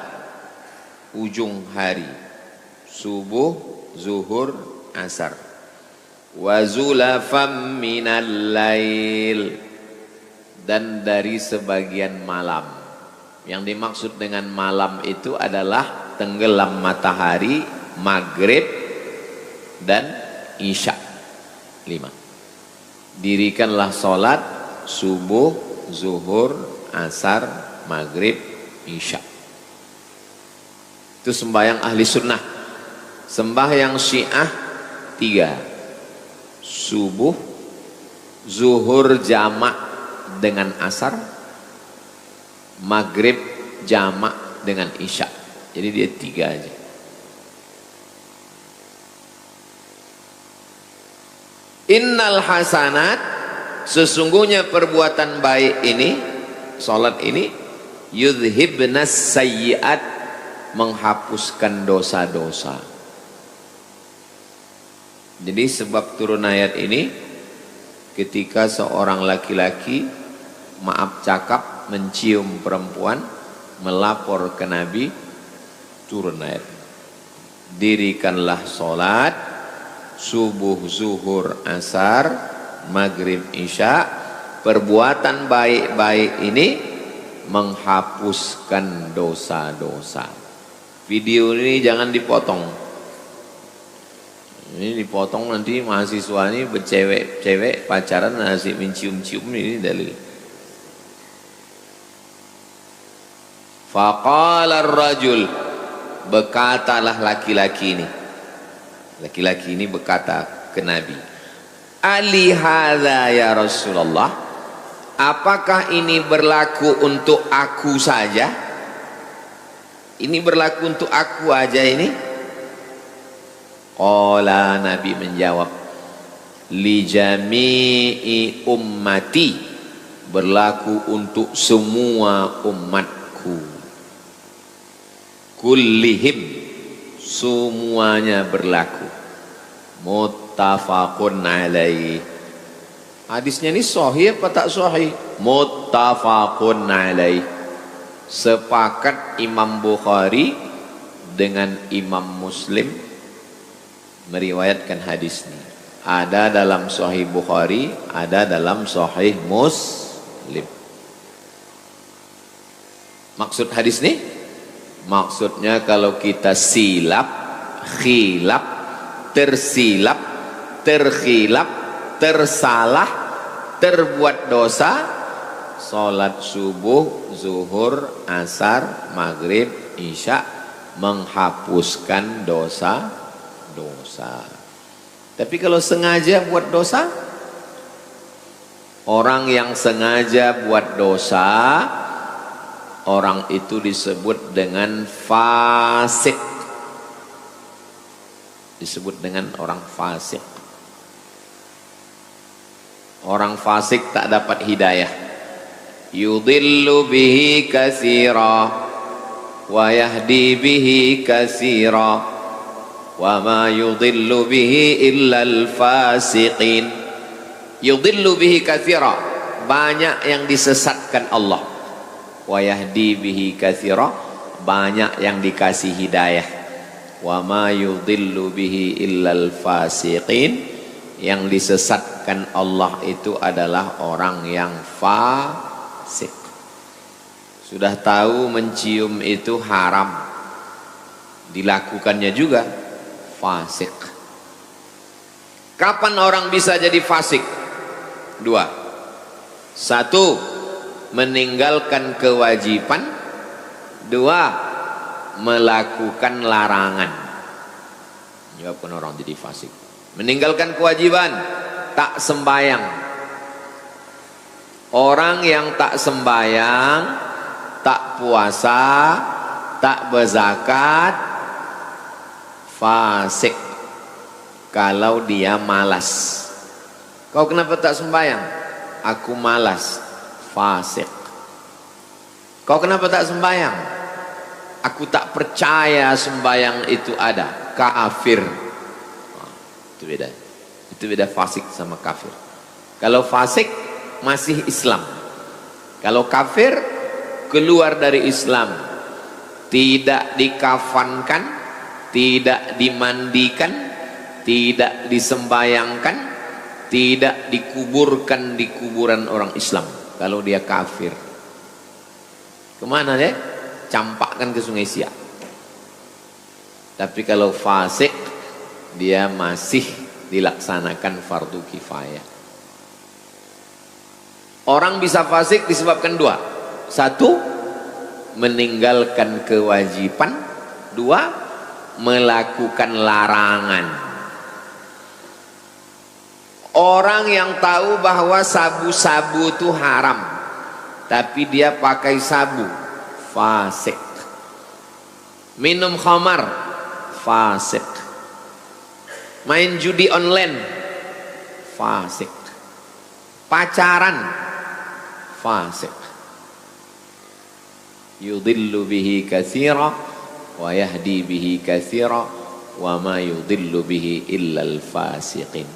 ujung hari, subuh, zuhur, asar. Wa zulafam minal lail, dan dari sebagian malam. Yang dimaksud dengan malam itu adalah tenggelam matahari, maghrib dan isya. 5. Dirikanlah salat subuh, zuhur, asar, maghrib, isya. Itu sembahyang ahli sunnah. Sembahyang Syiah 3. Subuh, zuhur jamak dengan asar, maghrib jamak dengan isya. Jadi dia 3 aja. Innal hasanat, sesungguhnya perbuatan baik ini, salat ini, yudhibnas sayyiat, menghapuskan dosa-dosa. Jadi sebab turun ayat ini, ketika seorang laki-laki maaf cakap mencium perempuan, melapor ke Nabi, turun ayat. Dirikanlah sholat subuh, zuhur, asar, maghrib, isya. Perbuatan baik-baik ini menghapuskan dosa-dosa. Video ini jangan dipotong. Ini dipotong nanti mahasiswa ini bercewek-cewek pacaran asik mencium-cium, ini dalil. Faqala ar-rajul, berkatalah laki-laki ini. Laki-laki ini berkata ke Nabi, Ali hadza ya Rasulullah, apakah ini berlaku untuk aku saja? Ini berlaku untuk aku aja ini? Qala, Nabi menjawab, li jami'i ummati, berlaku untuk semua umatku. Kullihim, semuanya berlaku. Muttafaqun alaih. Hadisnya ini sahih apa tak sahih? Muttafaqun alaih. Sepakat Imam Bukhari dengan Imam Muslim meriwayatkan hadis ini. Ada dalam Sahih Bukhari, ada dalam Sahih Muslim. Maksud hadis ini? Maksudnya kalau kita silap, khilaf, tersilap, terkhilaf, tersalah, terbuat dosa, salat subuh, zuhur, asar, maghrib, isya, menghapuskan dosa. Tapi kalau sengaja buat dosa, orang yang sengaja buat dosa, orang itu disebut dengan fasik. Disebut dengan orang fasik. Orang fasik tak dapat hidayah. Yudhillu bihi katsira wa yahdi bihi katsira wa ma yudhillu bihi illa al-fasiqin. Yudhillu bihi katsira, banyak yang disesatkan Allah. Wa yahdi bihi katsira, banyak yang dikasih hidayah. Wa ma yudhillu bihi illa al-fasiqin, yang disesatkan Allah itu adalah orang yang fasik. Sudah tahu mencium itu haram, dilakukannya juga fasik. Kapan orang bisa jadi fasik? 2. 1, meninggalkan kewajiban. 2, melakukan larangan. Menyebabkan orang jadi fasik. Meninggalkan kewajiban, tak sembayang. Orang yang tak sembayang, tak puasa, tak berzakat, fasik. Kalau dia malas. Kau kenapa tak sembahyang? Aku malas. Fasik. Kau kenapa tak sembahyang? Aku tak percaya sembahyang itu ada. Kafir. Itu beda. Itu beda fasik sama kafir. Kalau fasik masih Islam. Kalau kafir keluar dari Islam. Tidak dikafankan, tidak dimandikan, tidak disembayangkan, tidak dikuburkan di kuburan orang Islam. Kalau dia kafir, kemana dia? Campakkan ke Sungai Siak. Tapi kalau fasik, dia masih dilaksanakan fardu kifayah. Orang bisa fasik disebabkan 2. 1, meninggalkan kewajiban. Dua, melakukan larangan. Orang yang tahu bahwa sabu-sabu itu haram, tapi dia pakai sabu, fasik. Minum khamar, fasik. Main judi online, fasik. Pacaran, fasik. Yudillu bihi katsira wa yahdi bihi katsira wa ma yudillu bihi illal fasiqin.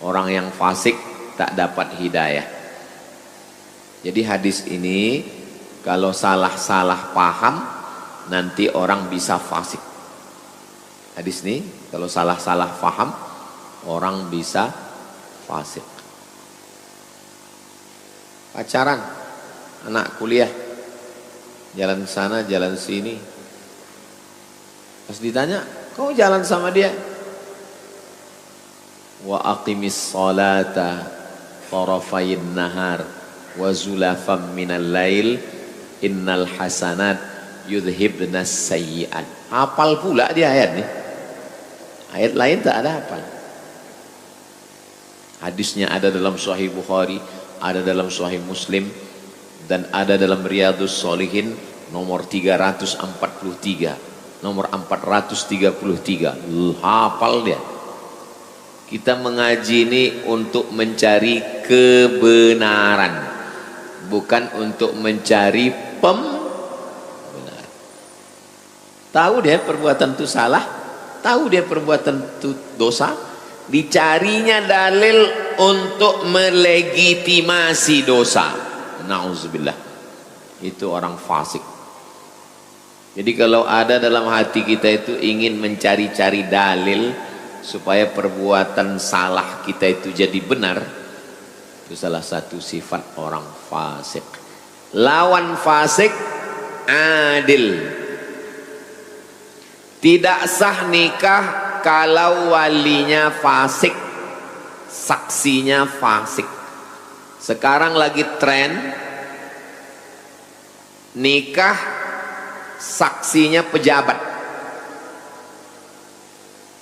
Orang yang fasik tak dapat hidayah. Jadi hadis ini kalau salah-salah paham nanti orang bisa fasik. Hadis ini kalau salah-salah paham orang bisa fasik. Pacaran, anak kuliah, jalan sana jalan sini, pas ditanya kau jalan sama dia, wa aqimis salata tarafayin nahar wa zulafam minal lail innal hasanat yudhibnas sayyi'at. Hafal pula dia ayat nih, ayat lain tak ada hafal. Hadisnya ada dalam Sahih Bukhari, ada dalam Sahih Muslim, dan ada dalam Riyadhus Shalihin nomor 343, nomor 433. Hafal dia. Kita mengaji ini untuk mencari kebenaran, bukan untuk mencari pembenaran. Tahu dia perbuatan itu salah, tahu dia perbuatan itu dosa, dicarinya dalil untuk melegitimasi dosa. Nauzubillah. Itu orang fasik. Jadi kalau ada dalam hati kita itu ingin mencari-cari dalil supaya perbuatan salah kita itu jadi benar, itu salah satu sifat orang fasik. Lawan fasik, adil. Tidak sah nikah kalau walinya fasik, saksinya fasik. Sekarang lagi tren nikah saksinya pejabat.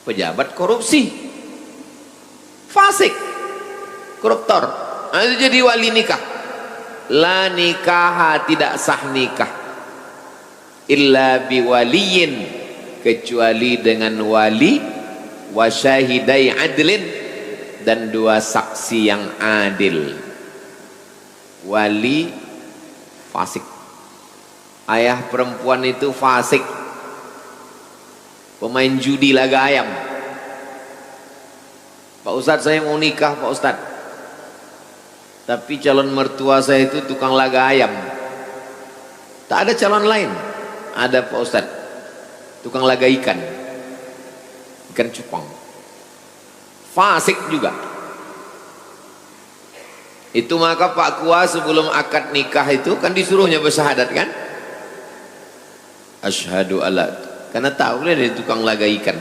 Pejabat korupsi, fasik, koruptor, itu jadi wali nikah. La nikaha, tidak sah nikah illa biwaliyin, kecuali dengan wali, wa syahidai adlin, dan dua saksi yang adil. Wali fasik, ayah perempuan itu fasik, pemain judi laga ayam. Pak Ustadz, saya mau nikah Pak Ustadz, tapi calon mertua saya itu tukang laga ayam. Tak ada calon lain. Ada Pak Ustadz, tukang laga ikan, ikan cupang, fasik juga. Itu maka Pak Kua sebelum akad nikah itu kan disuruhnya bersyahadat kan, asyhadu alla, karena tahu dia tukang laga ikan,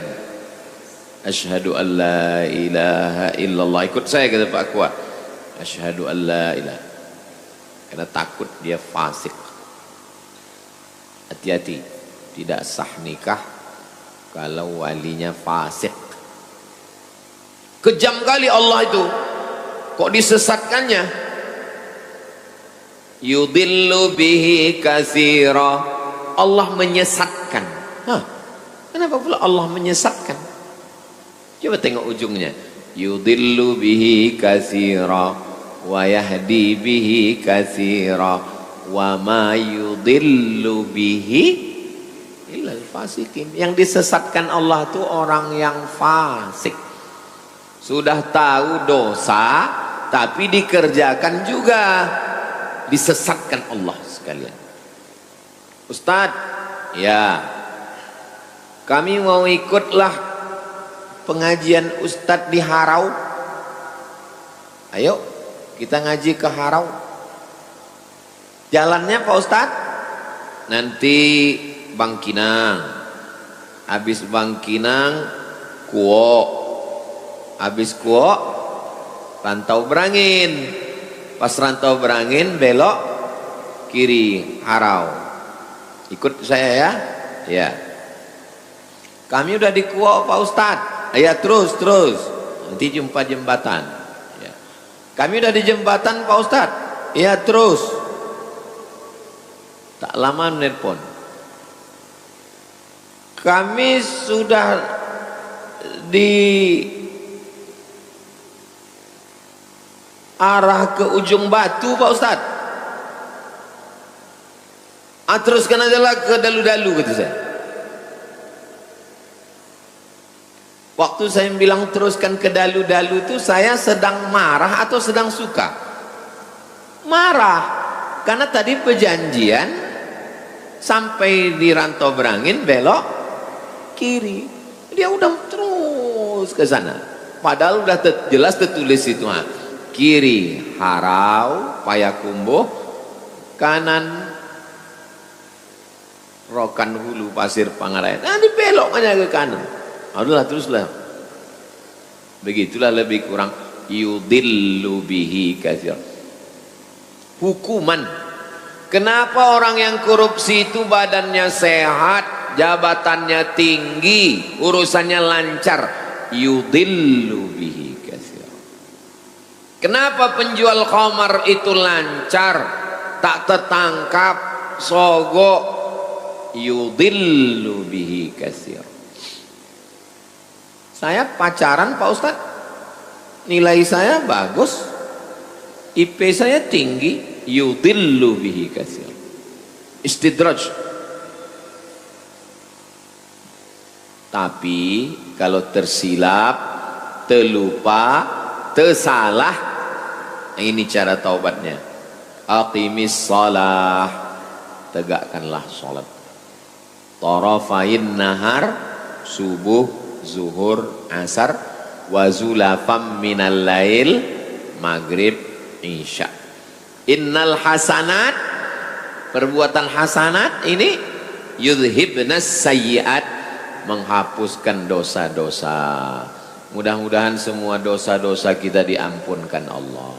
asyhadu alla ilaha illallah, ikut saya kata Pak Kua, asyhadu alla ilaha, karena takut dia fasik. Hati-hati, tidak sah nikah kalau walinya fasik. Kejam kali Allah itu, kok disesatkannya. Yudillu bihi katsira, Allah menyesatkan. Hah, kenapa pula Allah menyesatkan? Coba tengok ujungnya. Yudillu bihi katsira wa yahdi bihi katsira wa ma yudillu bihi illal fasikin. Yang disesatkan Allah itu orang yang fasik. Sudah tahu dosa tapi dikerjakan juga, disesatkan Allah sekalian. Ustadz, ya kami mau ikutlah pengajian Ustadz di Harau. Ayo kita ngaji ke Harau. Jalannya Pak Ustadz, nanti Bangkinang, habis Bangkinang Kuo, habis Kuo Rantau Berangin, pas Rantau Berangin belok kiri Harau. Ikut saya ya, ya. Kami udah di Kuok Pak Ustadz. Ya terus. Nanti jumpa jembatan. Ya. Kami udah di jembatan Pak Ustadz. Ya terus. Tak lama menelpon. Kami sudah di arah ke ujung batu Pak Ustadz. Teruskan aja lah ke dalu-dalu kata saya. Waktu saya bilang teruskan ke dalu-dalu itu saya sedang marah atau sedang suka? Marah. Karena tadi perjanjian sampai di Rantau Berangin belok kiri. Dia udah terus ke sana. Padahal udah jelas tertulis itu. Kiri Harau, Payakumbuh, kanan Rokan Hulu, Pasir Pangarayan. Nanti belok aja ke kanan. Adalah teruslah. Begitulah lebih kurang yudillu bihi katsir. Hukuman. Kenapa orang yang korupsi itu badannya sehat, jabatannya tinggi, urusannya lancar? Yudillu bihi katsir. Kenapa penjual khamar itu lancar, tak tertangkap, sogok? Yudillu bihi katsir. Saya pacaran Pak Ustadz, nilai saya bagus, IP saya tinggi, yudillu bihi katsir. Istidraj. Tapi kalau tersilap, terlupa, tersalah, ini cara taubatnya. Aqimis shalah, tegakkanlah salat. Tarafain nahar, subuh, zuhur, asar, wa zulafam minal lail, maghrib, isya. Innal hasanat, perbuatan hasanat ini yudhibnas sayyiat, menghapuskan dosa-dosa. Mudah-mudahan semua dosa-dosa kita diampunkan Allah.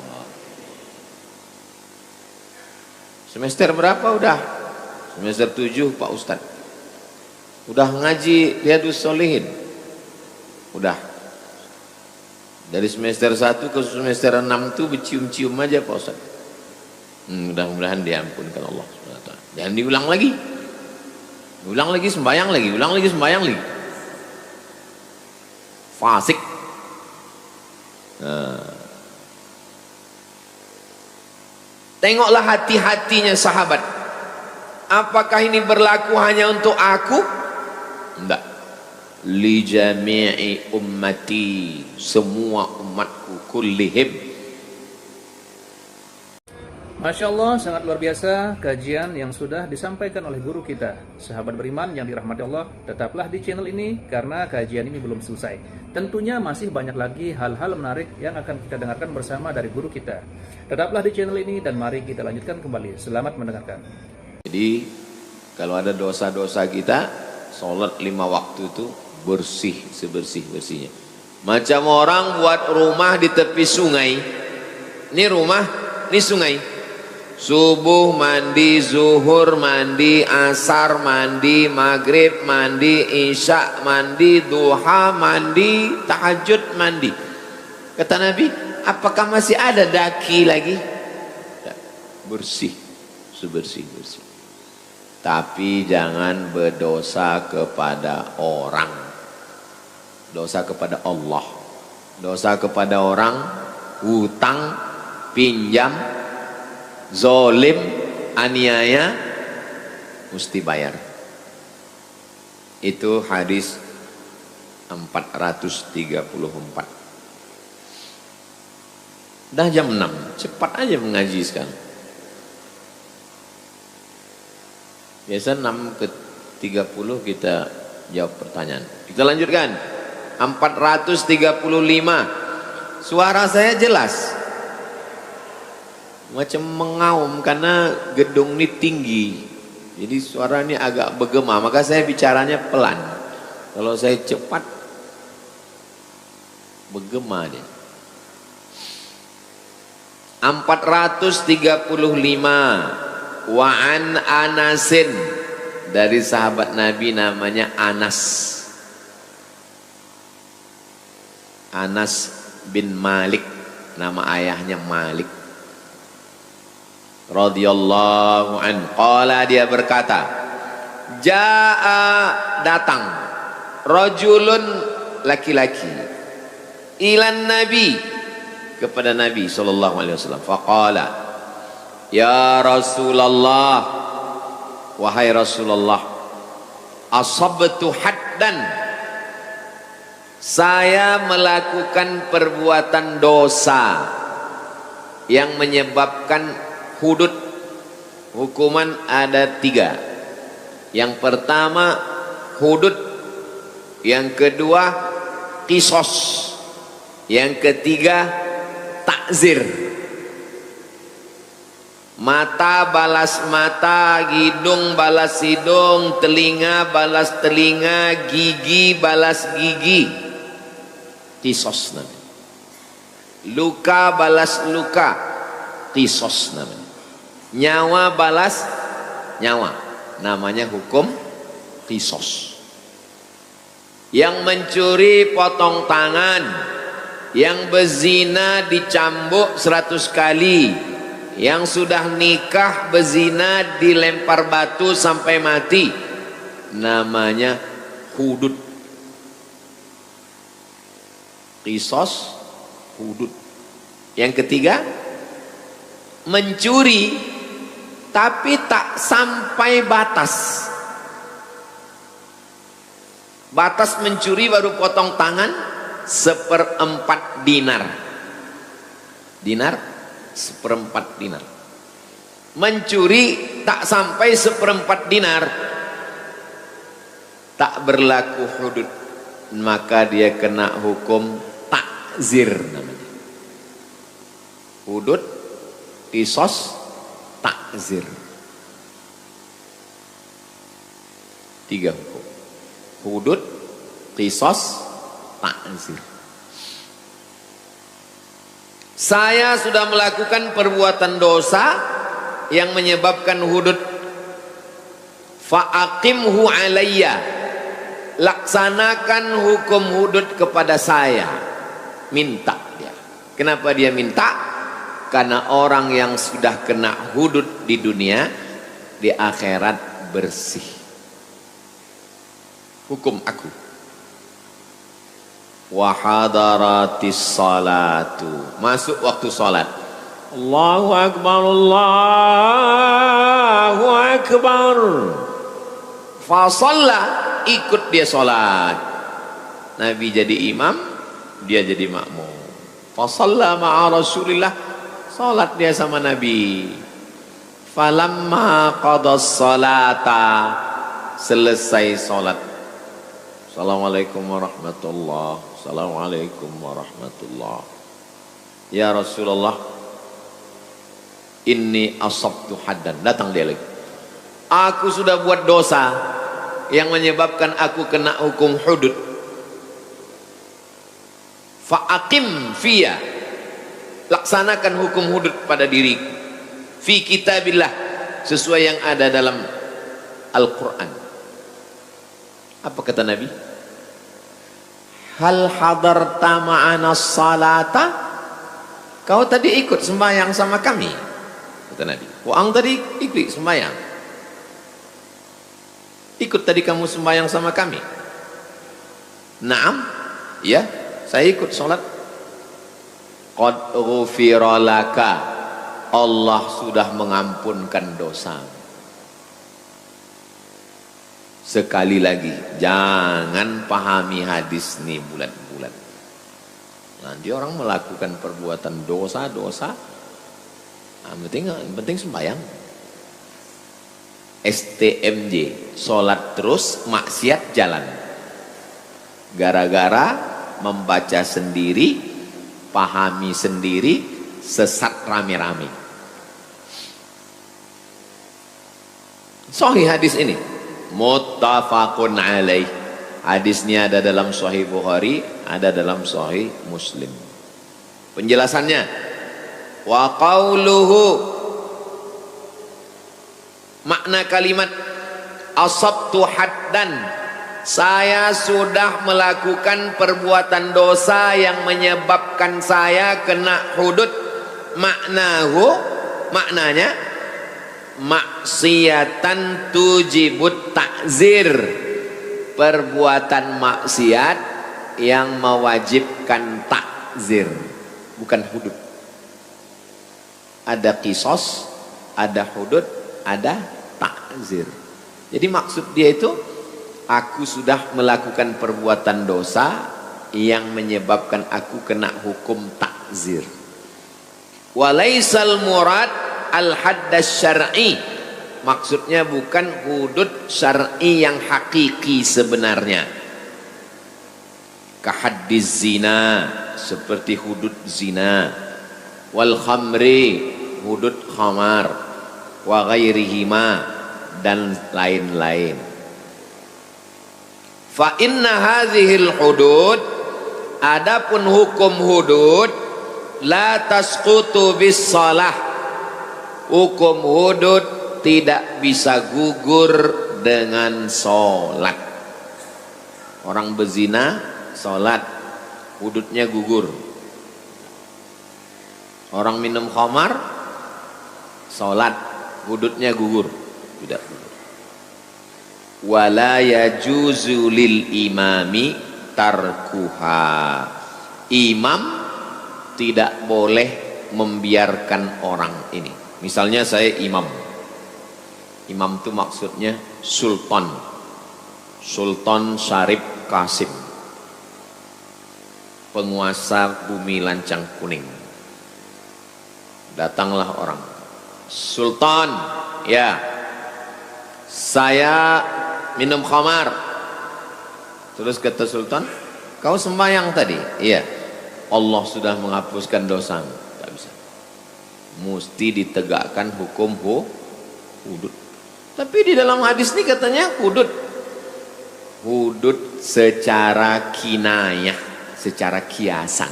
Semester berapa udah? Semester 7 Pak Ustadz. Udah ngaji Riyadhus Shalihin? Udah. Dari semester 1 ke semester 6 itu bercium-cium aja Pak Ustadz. Mudah-mudahan diampunkan Allah SWT. Jangan diulang lagi. Ulang lagi sembahyang lagi, ulang lagi sembahyang lagi. Fasik. Tengoklah hati-hatinya sahabat. Apakah ini berlaku hanya untuk aku? Enggak. Li jami'i ummati, semua umatku kullihim. Masya Allah, sangat luar biasa kajian yang sudah disampaikan oleh guru kita. Sahabat beriman yang dirahmati Allah, tetaplah di channel ini karena kajian ini belum selesai. Tentunya masih banyak lagi hal-hal menarik yang akan kita dengarkan bersama dari guru kita. Tetaplah di channel ini dan mari kita lanjutkan kembali. Selamat mendengarkan. Jadi kalau ada dosa-dosa kita, sholat 5 waktu itu bersih sebersih-bersihnya. Macam orang buat rumah di tepi sungai. Ini rumah, ini sungai. Subuh mandi, zuhur mandi, asar mandi, maghrib mandi, isya mandi, duha mandi, tahajud mandi. Kata Nabi, apakah masih ada daki lagi? Bersih, sebersih-bersih. Tapi jangan berdosa kepada orang. Dosa kepada Allah. Dosa kepada orang, hutang, pinjam, zolim, aniaya, mesti bayar. Itu hadis 434. Dah jam 6, cepat aja mengaji sekarang. Biasa 6 ke 30 kita jawab pertanyaan. Kita lanjutkan. 435. Suara saya jelas. Macam mengaum karena gedung ini tinggi. Jadi suara ini agak bergema, maka saya bicaranya pelan. Kalau saya cepat bergema dia. 435. Wa an Anasin, dari sahabat Nabi namanya Anas. Anas bin Malik, nama ayahnya Malik radhiyallahu an. Qala, dia berkata, jaa, datang, rajulun, laki-laki, ilan nabi, kepada Nabi sallallahu alaihi wasallam. Faqala, ya Rasulullah, wahai Rasulullah, asabtu haddan, saya melakukan perbuatan dosa yang menyebabkan hudud. Hukuman ada 3. Yang pertama hudud, yang kedua qisas, yang ketiga takzir. Mata balas mata, hidung balas hidung, telinga balas telinga, gigi balas gigi. Qisas namanya. Luka balas luka, qisas namanya. Nyawa balas nyawa, namanya hukum qisas. Yang mencuri potong tangan, yang berzina dicambuk 100 kali, yang sudah nikah berzina dilempar batu sampai mati, namanya hudud. Qisas, hudud. Yang ketiga mencuri tapi tak sampai batas. Batas mencuri baru potong tangan 1/4 dinar. Dinar 1/4 dinar. Mencuri tak sampai 1/4 dinar, tak berlaku hudud, maka dia kena hukum takzir namanya. Hudud, qisas, takzir. 3 hukum. Hudud, qisas, takzir. Saya sudah melakukan perbuatan dosa yang menyebabkan hudud. Fa'aqimhu alayya, laksanakan hukum hudud kepada saya. Minta dia. Kenapa dia minta? Karena orang yang sudah kena hudud di dunia, di akhirat bersih. Hukum aku. Wa hadaratis salatu, masuk waktu salat. Allahu akbar, Allahu akbar. Fa shalla, ikut dia salat. Nabi jadi imam, dia jadi makmum. Fa shalla ma'a Rasulillah, salat dia sama Nabi. Falamma qadas salata, selesai salat. Assalamualaikum warahmatullahi, assalamualaikum warahmatullahi. Ya Rasulullah, inni asabtu haddan. Datang dia lagi. Aku sudah buat dosa yang menyebabkan aku kena hukum hudud. Fa'aqim fiyya, laksanakan hukum hudud pada diriku. Fi kitabillah, sesuai yang ada dalam Al-Quran. Apa kata Nabi? Hal hadarta ma'ana salata, kau tadi ikut sembahyang sama kami, kata Nabi. Ang tadi ikut sembahyang, ikut tadi kamu sembahyang sama kami. Naam, ya, saya ikut sholat. Qad ghufira laka, Allah sudah mengampunkan dosa. Sekali lagi, jangan pahami hadis ini bulat-bulat. Nanti orang melakukan perbuatan dosa-dosa, penting sembahyang. STMJ, sholat terus, maksiat jalan. Gara-gara membaca sendiri, pahami sendiri, sesat rame-rame. Sahih hadis ini. Muttafaqun alaih. Hadisnya ada dalam Sahih Bukhari, ada dalam Sahih Muslim. Penjelasannya, wa qauluhu, makna kalimat asabtu haddan, saya sudah melakukan perbuatan dosa yang menyebabkan saya kena hudud. Maknanya maksiatan tujibut takzir, perbuatan maksiat yang mewajibkan takzir, bukan hudud. Ada kisos, ada hudud, ada takzir. Jadi maksud dia itu, aku sudah melakukan perbuatan dosa yang menyebabkan aku kena hukum takzir. Walaisal murad al-haddas syar'i, maksudnya bukan hudud syar'i yang hakiki sebenarnya. Kahaddiz zina, seperti hudud zina. Wal khamri, hudud khamar. Wa ghairihima, dan lain-lain. Fa inna hadhil hudud, adapun hukum hudud, la tasqutu bis salah, hukum hudud tidak bisa gugur dengan sholat. Orang berzina sholat, hududnya gugur. Orang minum khamar sholat, hududnya gugur, tidak gugur. Wala yajuzu lil imami tarkuha, imam tidak boleh membiarkan orang ini. Misalnya saya imam itu maksudnya sultan Syarif Qasim, penguasa bumi lancang kuning. Datanglah orang, sultan, ya saya minum khamar. Terus kata sultan, kau sembahyang tadi? Iya. Allah sudah menghapuskan dosamu. Tak bisa. Mesti ditegakkan hukum hudud. Tapi di dalam hadis ini katanya hudud secara kinayah, secara kiasan,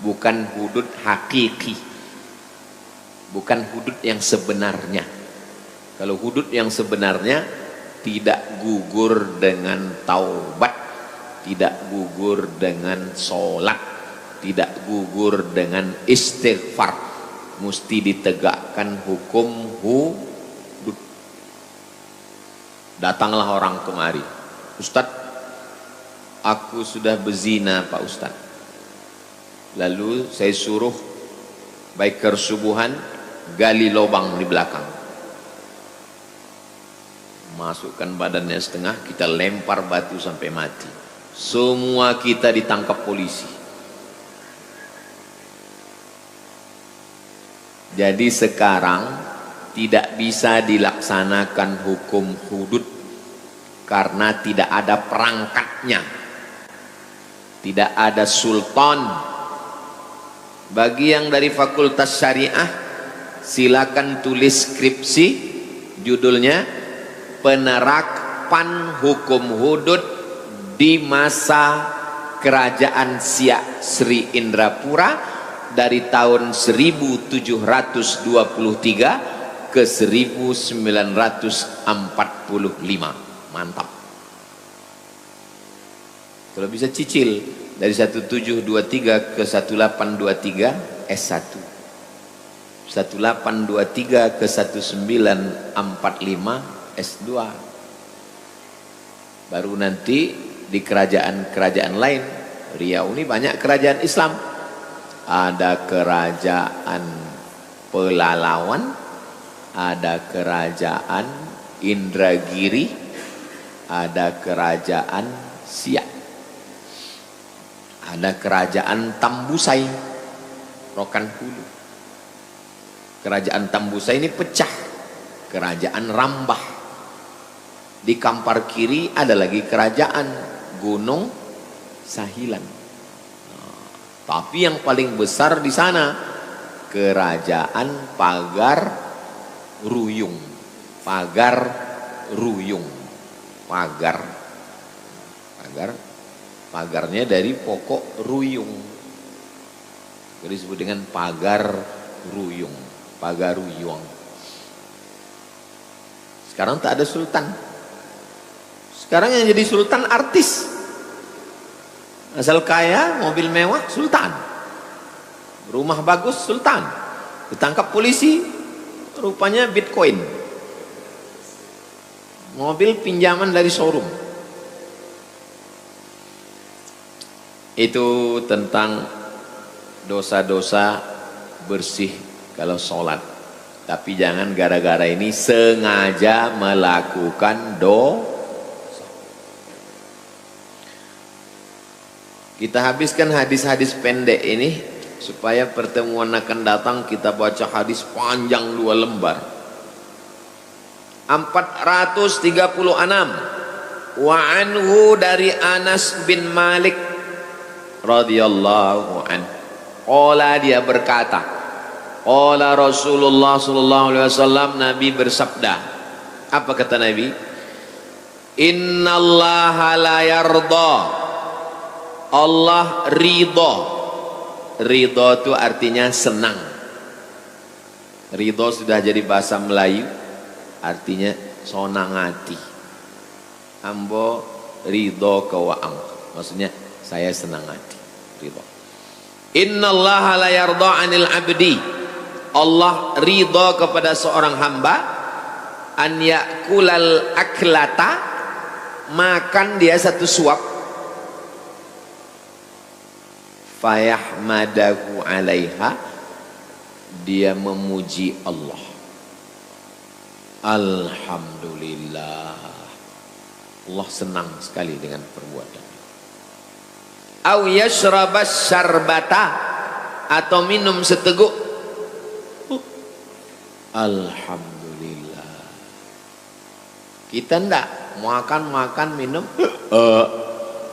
bukan hudud hakiki, bukan hudud yang sebenarnya. Kalau hudud yang sebenarnya tidak gugur dengan taubat, tidak gugur dengan sholat, tidak gugur dengan istighfar, mesti ditegakkan hukum hudud. Datanglah orang kemari, Ustadz, aku sudah berzina Pak Ustadz. Lalu saya suruh biker subuhan gali lubang di belakang, masukkan badannya setengah, kita lempar batu sampai mati. Semua kita ditangkap polisi. Jadi sekarang tidak bisa dilaksanakan hukum hudud karena tidak ada perangkatnya, tidak ada sultan. Bagi yang dari Fakultas Syariah, silakan tulis skripsi, judulnya penerapan hukum hudud di masa kerajaan Siak Sri Indrapura dari tahun 1723 ke 1945. Mantap. Kalau bisa cicil dari 1723 ke 1823 S1, 1823 ke 1945 S2, baru nanti di kerajaan-kerajaan lain. Riau ini banyak kerajaan Islam, ada kerajaan Pelalawan, ada kerajaan Indragiri, ada kerajaan Siak, ada kerajaan Tambusai, Rokan Hulu. Kerajaan Tambusai ini pecah, kerajaan Rambah. Di Kampar kiri ada lagi kerajaan Gunung Sahilan. Tapi yang paling besar di sana kerajaan Pagar Ruyung. Pagar Ruyung. Pagarnya dari pokok ruyung, jadi disebut dengan pagar ruyung, pagar ruyung. Sekarang tak ada sultan, Sekarang yang jadi sultan artis. Asal kaya, mobil mewah, sultan. Rumah bagus, sultan. Ditangkap polisi, rupanya Bitcoin. Mobil pinjaman dari showroom. Itu tentang dosa-dosa bersih kalau sholat. Tapi jangan gara-gara ini sengaja melakukan dosa. Kita habiskan hadis-hadis pendek ini supaya pertemuan akan datang kita baca hadis panjang 2 lembar. 436. Wa anhu dari Anas bin Malik radhiyallahu an. Qala dia berkata, qala Rasulullah sallallahu alaihi wasallam, Nabi bersabda. Apa kata Nabi? Innallaha la yarda. Allah ridho. Ridho itu artinya senang. Ridho sudah jadi bahasa Melayu, artinya sonang hati. Ambo ridho kawaang, maksudnya saya senang hati. Ridho. Innallaha la yarda 'anil 'abdi. Allah ridho kepada seorang hamba an yakulal aklata, makan dia satu suap, fayahmadahu 'alaiha, dia memuji Allah. Alhamdulillah, Allah senang sekali dengan perbuatan. Au yashrabas syarbata, atau minum seteguk, alhamdulillah. Kita ndak makan minum,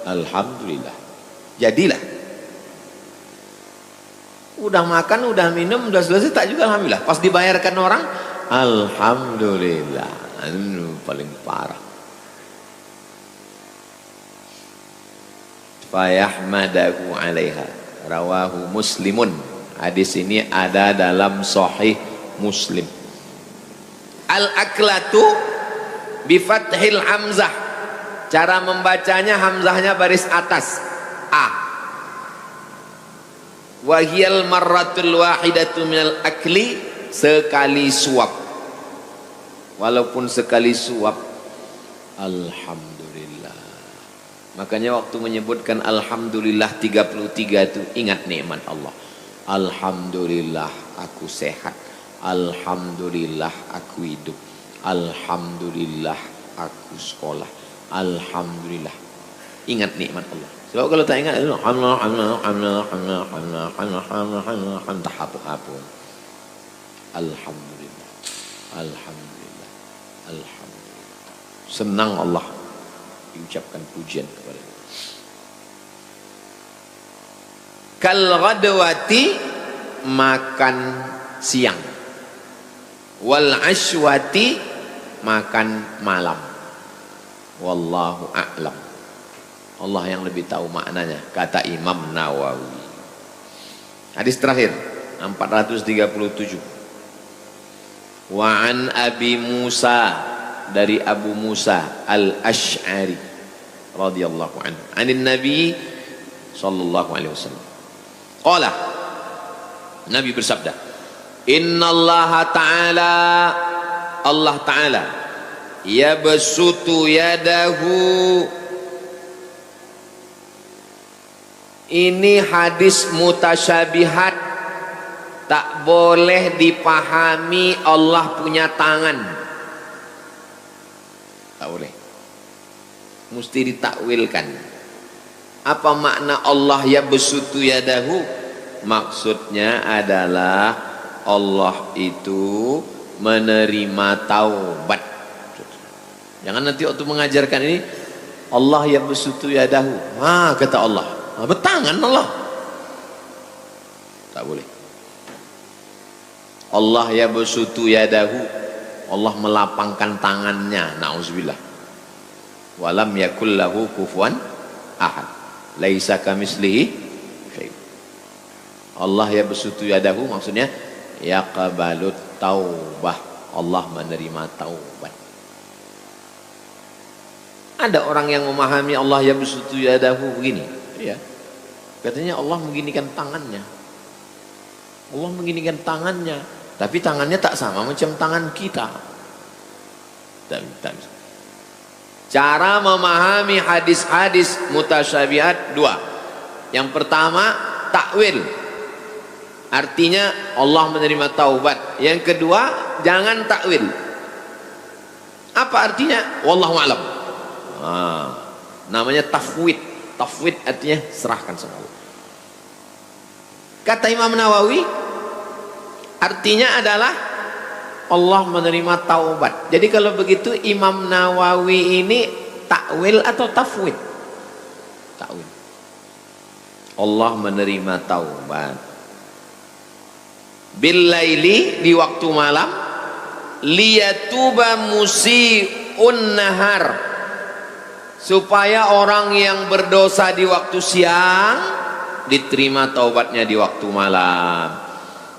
alhamdulillah. Jadilah, udah makan, udah minum, udah selesai tak juga alhamdulillah. Pas dibayarkan orang, alhamdulillah. Paling parah. Fayahmadahu 'alaiha, rawahu Muslimun. Hadis ini ada dalam Sahih Muslim. Al-aklatu bifathil hamzah. Cara membacanya, hamzahnya baris atas, a. Wahiyal marratul wahidatu minal akli, sekali suap. Walaupun sekali suap, alhamdulillah. Makanya waktu menyebutkan alhamdulillah 33 itu ingat nikmat Allah. Alhamdulillah aku sehat. Alhamdulillah aku hidup. Alhamdulillah aku sekolah. Alhamdulillah. Ingat nikmat Allah. Sebab kalau tak ingat, alhamdulillah, alhamdulillah, alhamdulillah. Senang Allah diucapkan pujian kepada Allah. Kal ghadwati, makan siang. Wal ashwati, makan malam. Wallahu a'lam. Allah yang lebih tahu maknanya, kata Imam Nawawi. Hadis terakhir 437. Wa an Abi Musa, dari Abu Musa Al-Asy'ari radhiyallahu anhu, anin Nabi sallallahu alaihi wasallam. Qala, Nabi bersabda, innallaha ta'ala, Allah ta'ala, yabsutu yadahu. Ini hadis mutasyabihat, tak boleh dipahami Allah punya tangan, tak boleh, mesti ditakwilkan. Apa makna Allah yabsutu yadahu? Maksudnya adalah Allah itu menerima taubat. Jangan nanti waktu mengajarkan ini Allah yabsutu yadahu, kata Allah, bertangan Allah, tak boleh. Allah yabsutu yadahu, Allah melapangkan tangannya, na'udzubillah. Walam yakul lahu kufuwan ahad, laisa kamislihi syai'. Allah yabsutu yadahu maksudnya yaqbalut taubah, Allah menerima taubat. Ada orang yang memahami Allah yabsutu yadahu begini, ya. Katanya Allah mengginikan tangannya. Allah mengginikan tangannya, tapi tangannya tak sama macam tangan kita. Tak. Cara memahami hadis-hadis mutasyabihat dua. Yang pertama, takwil. Artinya Allah menerima taubat. Yang kedua, jangan takwil. Apa artinya? Wallahu a'lam. Namanya tafwid. Tafwid artinya serahkan sama Allah. Kata Imam Nawawi, artinya adalah Allah menerima taubat. Jadi kalau begitu Imam Nawawi ini takwil atau tafwid? Takwil. Allah menerima taubat. Bil laili, di waktu malam, liyatuba musi'un nahar, supaya orang yang berdosa di waktu siang diterima taubatnya di waktu malam.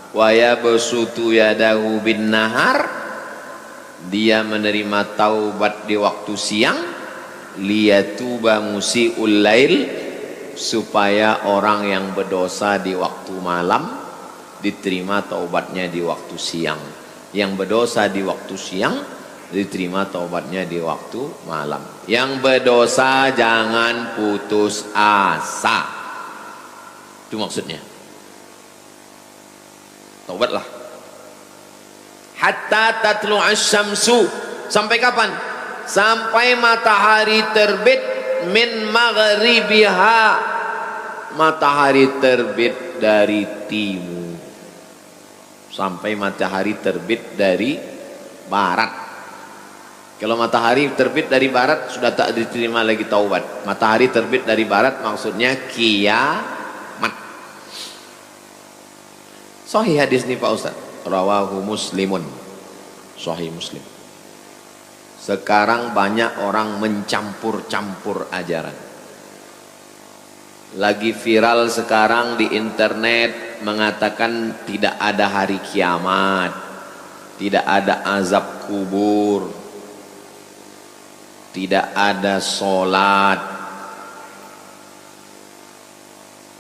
Wa yabsutu yadahu bin nahar, dia menerima taubat di waktu siang, liyatuba musi'ul lail, supaya orang yang berdosa di waktu malam diterima taubatnya di waktu siang. Yang berdosa di waktu siang diterima taubatnya di waktu malam. Yang berdosa jangan putus asa. Itu maksudnya. Taubatlah. Hatta tatlu'asy syamsu. Sampai kapan? Sampai matahari terbit min maghribiha. Matahari terbit dari timur. Sampai matahari terbit dari barat. Kalau matahari terbit dari barat sudah tak diterima lagi taubat. Matahari terbit dari barat maksudnya kiamat. Sahih hadis nih Pak Ustaz. Rawahu Muslimun. Sahih Muslim. Sekarang banyak orang mencampur-campur ajaran. Lagi viral sekarang di internet mengatakan tidak ada hari kiamat, tidak ada azab kubur, tidak ada sholat.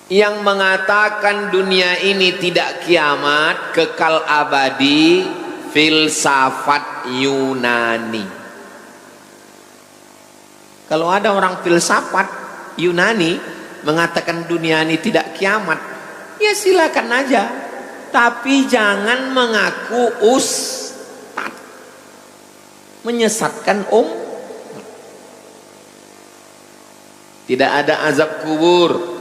Yang mengatakan dunia ini tidak kiamat, kekal abadi, filsafat Yunani. Kalau ada orang filsafat Yunani mengatakan dunia ini tidak kiamat, ya silakan aja, tapi jangan mengaku ustad, menyesatkan Tidak ada azab kubur.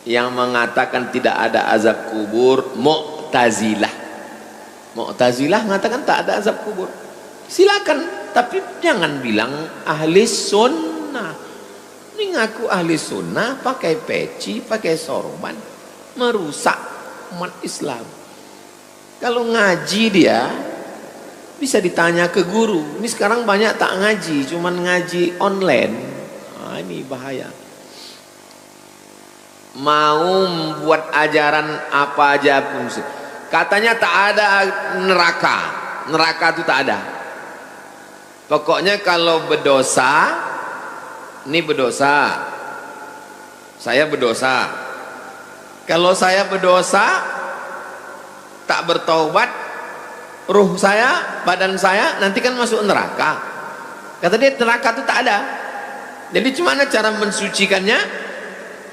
Yang mengatakan tidak ada azab kubur Mu'tazilah. Mu'tazilah mengatakan tak ada azab kubur. Silakan, tapi jangan bilang ahli sunnah. Ini ngaku ahli sunnah pakai peci, pakai sorban, merusak umat Islam. Kalau ngaji dia bisa ditanya ke guru. Ini sekarang banyak tak ngaji, cuman ngaji online. Ini bahaya. Mau membuat ajaran apa aja pun, katanya tak ada neraka. Neraka itu tak ada. Pokoknya kalau berdosa, ini berdosa, saya berdosa. Kalau saya berdosa tak bertaubat, ruh saya, badan saya nanti kan masuk neraka. Kata dia neraka itu tak ada. Jadi gimana cara mensucikannya?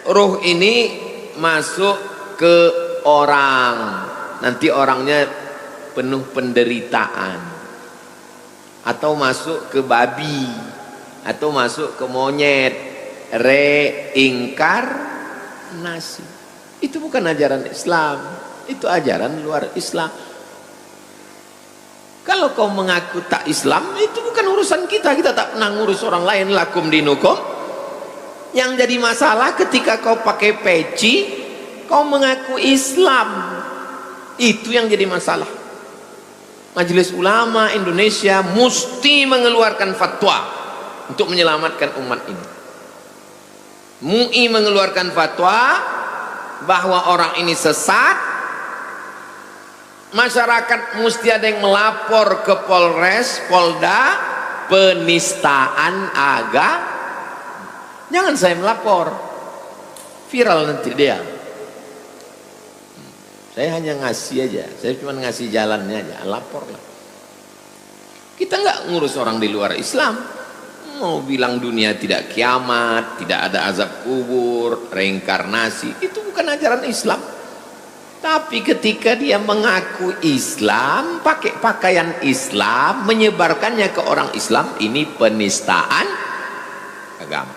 Ruh ini masuk ke orang, nanti orangnya penuh penderitaan, atau masuk ke babi, atau masuk ke monyet, reinkarnasi. Itu bukan ajaran Islam, itu ajaran luar Islam. Kalau kau mengaku tak Islam, itu bukan urusan kita. Kita tak pernah ngurus orang lain. Lakum dinukum. Yang jadi masalah ketika kau pakai peci, kau mengaku Islam. Itu yang jadi masalah. Majelis Ulama Indonesia mesti mengeluarkan fatwa untuk menyelamatkan umat ini. MUI mengeluarkan fatwa bahwa orang ini sesat. Masyarakat mesti ada yang melapor ke Polres, Polda, penistaan agama. Jangan saya melapor, viral nanti dia. Saya hanya ngasih aja, saya cuma ngasih jalannya aja, lapor lah. Kita nggak ngurus orang di luar Islam. Mau bilang dunia tidak kiamat, tidak ada azab kubur, reinkarnasi, itu bukan ajaran Islam. Tapi ketika dia mengaku Islam, pakai pakaian Islam, menyebarkannya ke orang Islam, ini penistaan agama.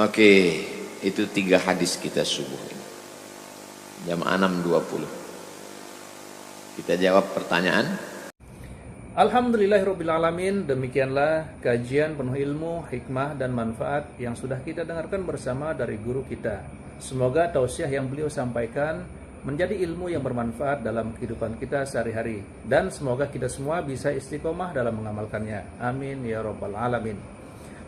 Oke, itu 3 hadis kita subuh ini. Jam 6.20. Kita jawab pertanyaan. Alhamdulillahirrabbilalamin. Demikianlah kajian penuh ilmu, hikmah dan manfaat yang sudah kita dengarkan bersama dari guru kita. Semoga tausiah yang beliau sampaikan menjadi ilmu yang bermanfaat dalam kehidupan kita sehari-hari, dan semoga kita semua bisa istiqomah dalam mengamalkannya. Amin ya rabbal alamin.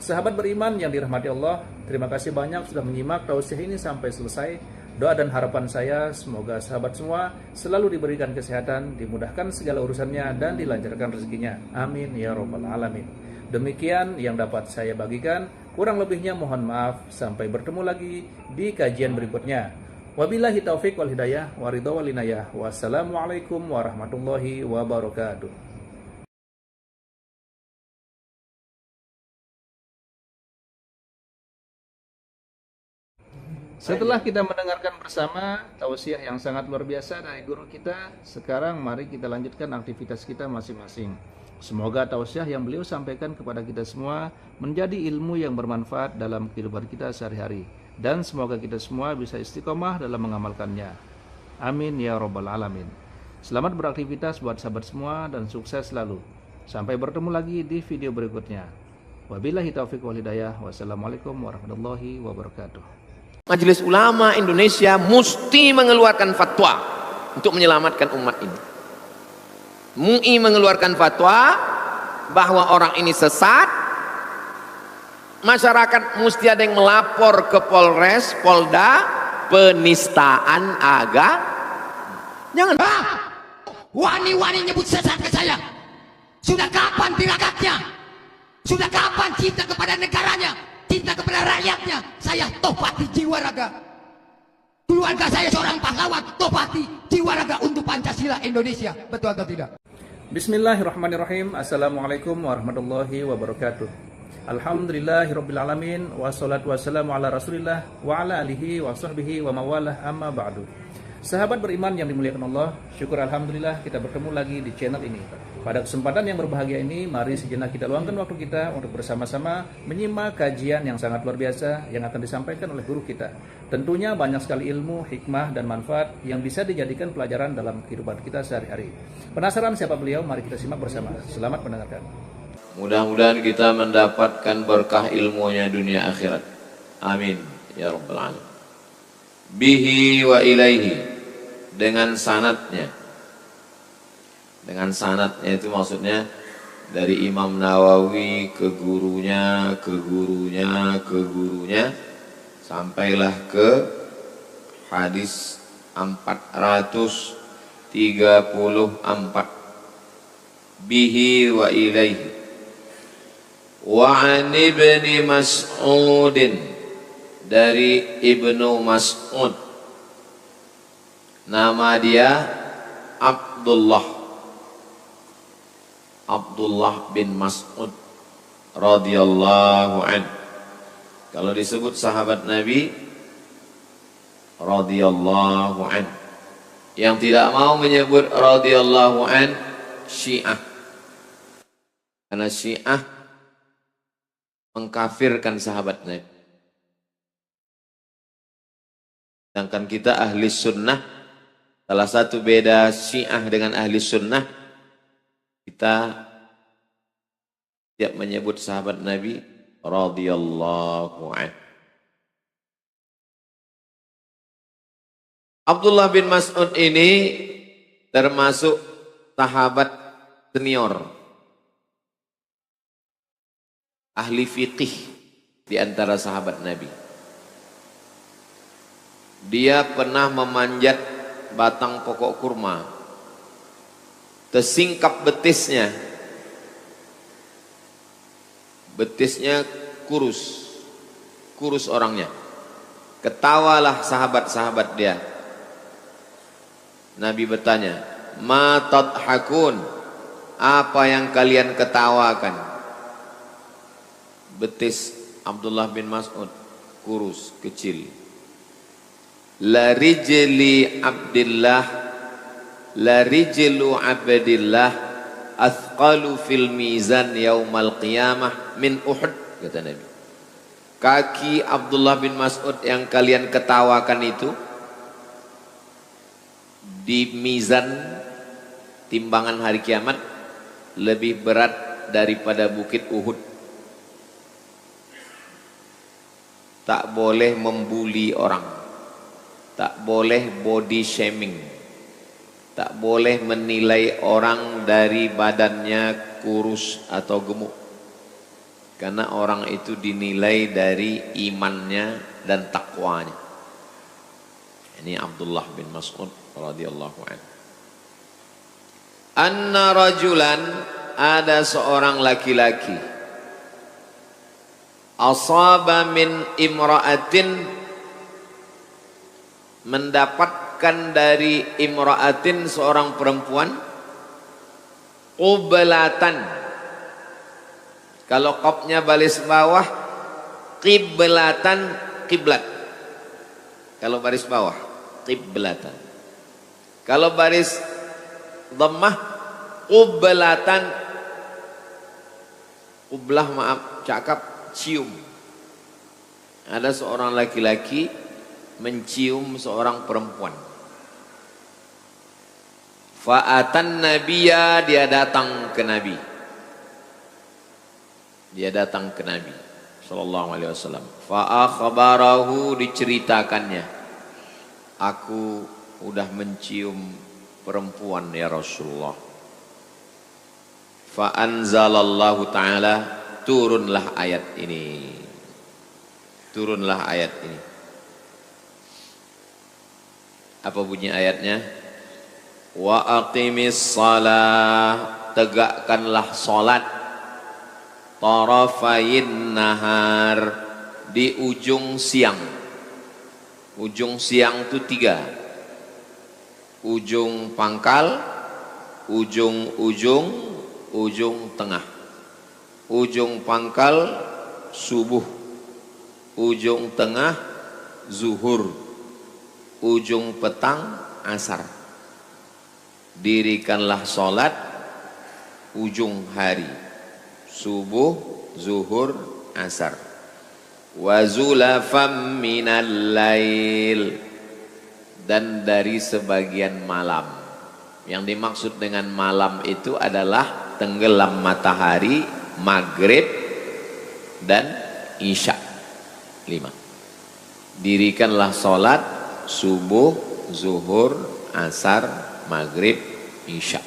Sahabat beriman yang dirahmati Allah, terima kasih banyak sudah menyimak tausiah ini sampai selesai. Doa dan harapan saya semoga sahabat semua selalu diberikan kesehatan, dimudahkan segala urusannya, dan dilancarkan rezekinya. Amin ya rabbal alamin. Demikian yang dapat saya bagikan, kurang lebihnya mohon maaf. Sampai bertemu lagi di kajian berikutnya. Wabillahi taufiq wal hidayah wa ridha wal inayah. Wassalamualaikum warahmatullahi wabarakatuh. Setelah kita mendengarkan bersama tausiah yang sangat luar biasa dari guru kita, sekarang mari kita lanjutkan aktivitas kita masing-masing. Semoga tausiah yang beliau sampaikan kepada kita semua menjadi ilmu yang bermanfaat dalam kehidupan kita sehari-hari, dan semoga kita semua bisa istiqomah dalam mengamalkannya. Amin ya rabbal alamin. Selamat beraktivitas buat sahabat semua dan sukses selalu. Sampai bertemu lagi di video berikutnya. Wabillahi taufiq wal hidayah. Wassalamualaikum warahmatullahi wabarakatuh. Majelis Ulama Indonesia mesti mengeluarkan fatwa untuk menyelamatkan umat ini. MUI mengeluarkan fatwa bahwa orang ini sesat. Masyarakat mesti ada yang melapor ke Polres, Polda, penistaan agama. Jangan. Wani-wani nyebut sesat ke saya. Sudah kapan tirakatnya? Sudah kapan cinta kepada negaranya? Cinta kepada rakyatnya? Saya topati jiwa raga. Keluarga saya seorang pahlawan, topati jiwa raga untuk Pancasila Indonesia. Betul atau tidak? Bismillahirrahmanirrahim. Assalamualaikum warahmatullahi wabarakatuh. Alhamdulillahirrabbilalamin. Wassalatu wassalamu ala rasulillah wa ala alihi wa sahbihi wa mawalah, amma ba'du. Sahabat beriman yang dimuliakan Allah, syukur alhamdulillah kita bertemu lagi di channel ini. Pada kesempatan yang berbahagia ini, mari sejenak kita luangkan waktu kita untuk bersama-sama menyimak kajian yang sangat luar biasa yang akan disampaikan oleh guru kita. Tentunya banyak sekali ilmu, hikmah, dan manfaat yang bisa dijadikan pelajaran dalam kehidupan kita sehari-hari. Penasaran siapa beliau? Mari kita simak bersama. Selamat mendengarkan. Mudah-mudahan kita mendapatkan berkah ilmunya dunia akhirat. Amin ya rabbal alamin. Bihi wa ilaihi, dengan sanadnya. Dengan sanadnya itu maksudnya dari Imam Nawawi ke gurunya, ke gurunya, ke gurunya, sampailah ke hadis 434. Bihi wa ilaihi. Wa an ibni Mas'udin, dari Ibnu Mas'ud, nama dia Abdullah bin Mas'ud radhiyallahu an. Kalau disebut sahabat Nabi radhiyallahu an, yang tidak mau menyebut radhiyallahu an Syiah, karena Syiah mengkafirkan sahabat Nabi. Sedangkan kita ahli sunnah, salah satu beda Syiah dengan ahli sunnah, kita tidak menyebut sahabat Nabi radhiyallahu anhu. Abdullah bin Mas'ud ini termasuk sahabat senior, ahli fiqih di antara sahabat Nabi. Dia pernah memanjat batang pokok kurma, tersingkap betisnya, betisnya kurus, kurus orangnya. Ketawalah sahabat-sahabat dia. Nabi bertanya, ma tadhakun, apa yang kalian ketawakan? Betis Abdullah bin Mas'ud kurus, kecil. La rijli Abdillah, la rijlu Abdillah athqalu fil mizan yaumal qiyamah min Uhud, kata Nabi. Kaki Abdullah bin Mas'ud yang kalian ketawakan itu di mizan timbangan hari kiamat lebih berat daripada bukit Uhud. Tak boleh membuli orang, tak boleh body shaming, tak boleh menilai orang dari badannya kurus atau gemuk, karena orang itu dinilai dari imannya dan takwanya. Ini Abdullah bin Mas'ud radhiyallahu anhu. Anna rajulan, ada seorang laki-laki, asaba min imra'atin, mendapatkan dari imra'atin seorang perempuan, qiblatan, kalau qafnya baris bawah, qiblatan, kiblat. Kalau baris bawah, qiblatan. Kalau baris dhammah, qiblatan. Qiblah, maaf, cakap, cium. Ada seorang laki-laki mencium seorang perempuan. Fa'atan nabiyya, dia datang ke Nabi. Dia datang ke Nabi sallallahu alaihi wasallam. Fa akhbarahu, diceritakannya, aku udah mencium perempuan ya Rasulullah. Fa anzalallahu taala, turunlah ayat ini. Turunlah ayat ini. Apa bunyi ayatnya? Wa aqimis shalah, tegakkanlah salat, tarafayin nahar, di ujung siang. Ujung siang itu 3. Ujung pangkal, ujung tengah. Ujung pangkal subuh, ujung tengah zuhur, ujung petang asar. Dirikanlah salat ujung hari, subuh, zuhur, asar. Wa zulafam minal lail, dan dari sebagian malam. Yang dimaksud dengan malam itu adalah tenggelam matahari, maghrib dan isya. 5. Dirikanlah salat subuh, zuhur, asar, maghrib, isya.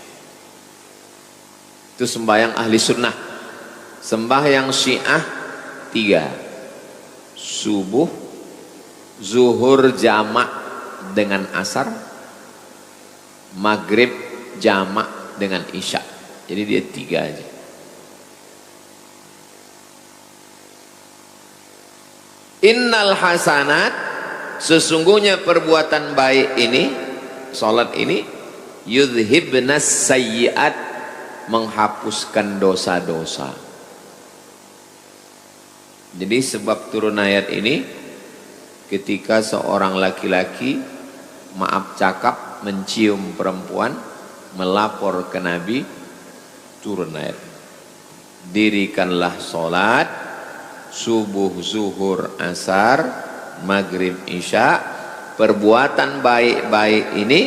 Itu sembahyang ahli sunnah. Sembahyang syiah 3. Subuh, zuhur jamak dengan asar, maghrib jamak dengan isya. Jadi dia 3 aja. Innal hasanat, sesungguhnya perbuatan baik ini, salat ini, yudhibnas sayyiat, menghapuskan dosa-dosa. Jadi sebab turun ayat ini, ketika seorang laki-laki, maaf cakap, mencium perempuan, melapor ke Nabi, turun ayat. Dirikanlah salat subuh, zuhur, asar, maghrib, isya. Perbuatan baik-baik ini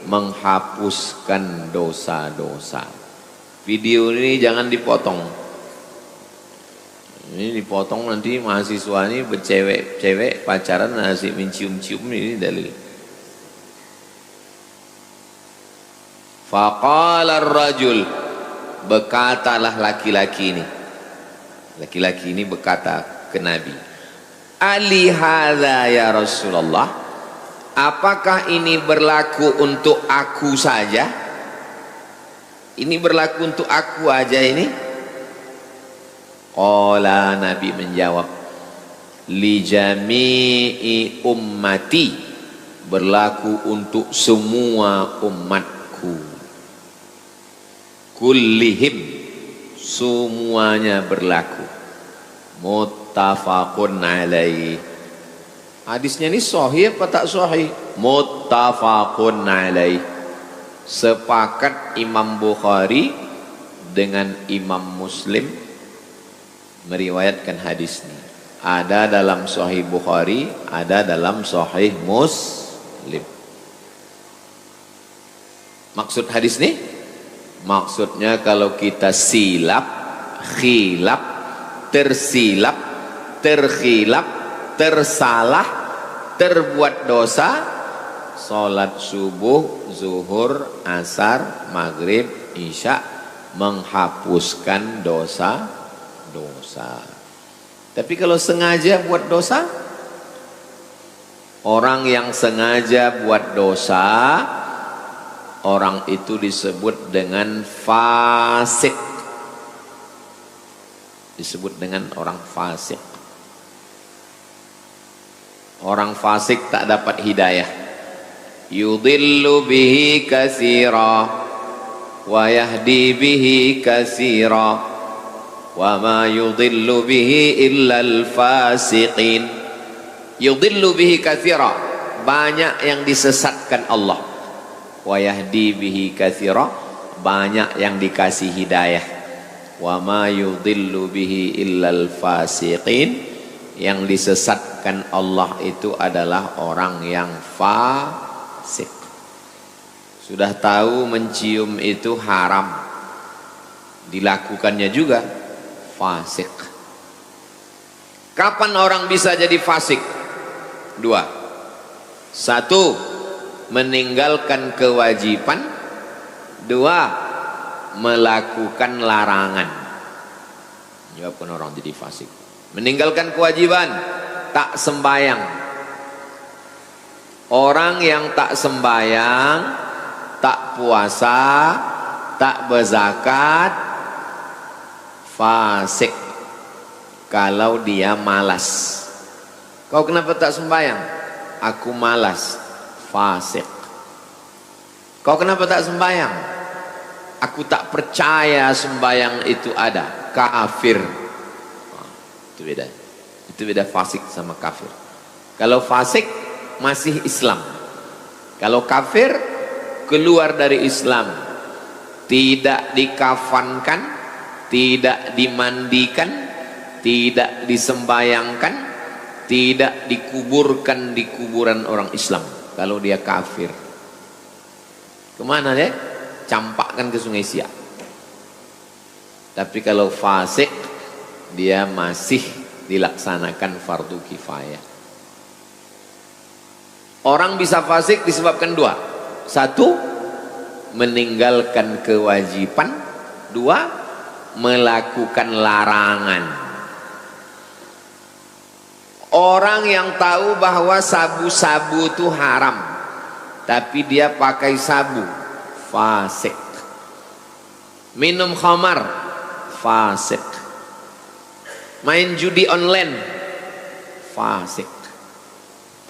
menghapuskan dosa-dosa. Video ini jangan dipotong. Ini dipotong nanti mahasiswa ini bercewek-cewek pacaran asik mencium-cium, ini dalil. Faqala ar-rajul, berkatalah laki-laki ini. Laki-laki ini berkata ke Nabi, Ali hadza ya Rasulullah, apakah ini berlaku untuk aku saja? Ini berlaku untuk aku aja ini? Qala, Nabi menjawab, li jami'i ummati, berlaku untuk semua umatku, kullihim, semuanya berlaku. Muttafaqun alaih. Hadisnya ini sahih apa tak sahih? Muttafaqun alaih. Sepakat Imam Bukhari dengan Imam Muslim meriwayatkan hadis ini. Ada dalam Sahih Bukhari, ada dalam Sahih Muslim. Maksud hadis ini? Maksudnya kalau kita silap, khilaf, tersilap, terkhilaf, tersalah, terbuat dosa, salat subuh, zuhur, asar, maghrib, isya, menghapuskan dosa-dosa. Tapi kalau sengaja buat dosa, orang yang sengaja buat dosa, orang itu disebut dengan fasik. Disebut dengan orang fasik. Orang fasik tak dapat hidayah. Yudhillu bihi katsira wa yahdi bihi katsira wa ma yudhillu bihi illa al-fasiqin. Yudhillu bihi katsira, banyak yang disesatkan Allah. Wa yahdi bihi katsira, banyak yang dikasih hidayah. Wa ma yudhillu bihi illa al-fasiqin, yang disesatkan Allah itu adalah orang yang fasik. Sudah tahu mencium itu haram, dilakukannya juga fasik. Kapan orang bisa jadi fasik? Dua. Satu, meninggalkan kewajiban. Dua, melakukan larangan. Jawabkan orang jadi fasik. Meninggalkan kewajiban, tak sembayang. Orang yang tak sembayang, tak puasa, tak berzakat, fasik. Kalau dia malas. Kau kenapa tak sembayang? Aku malas. Fasik. Kau kenapa tak sembayang? Aku tak percaya sembayang itu ada. Kafir. Itu beda. Itu beda fasik sama kafir. Kalau fasik masih Islam. Kalau kafir keluar dari Islam, tidak dikafankan, tidak dimandikan, tidak disembayangkan, tidak dikuburkan di kuburan orang Islam. Kalau dia kafir, kemana dia? Campakkan ke Sungai Siak. Tapi kalau fasik, dia masih dilaksanakan fardu kifayah. Orang bisa fasik disebabkan dua. Satu, meninggalkan kewajiban. Dua, melakukan larangan. Orang yang tahu bahwa sabu-sabu itu haram, tapi dia pakai sabu, fasik. Minum khamar, fasik. Main judi online, fasik.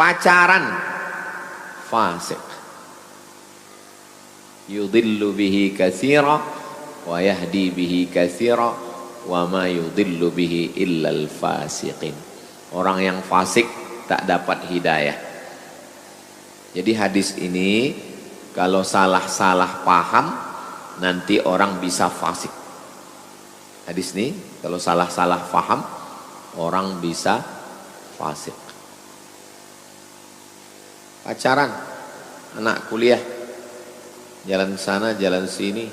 Pacaran, fasik. Yudhillu bihi katsira wa yahdi bihi katsira wa ma yudhillu bihi illa al-fasiqin. Orang yang fasik tak dapat hidayah. Jadi hadis ini kalau salah-salah paham, nanti orang bisa fasik. Hadis ini kalau salah-salah paham, orang bisa fasik. Pacaran, anak kuliah, jalan sana, jalan sini.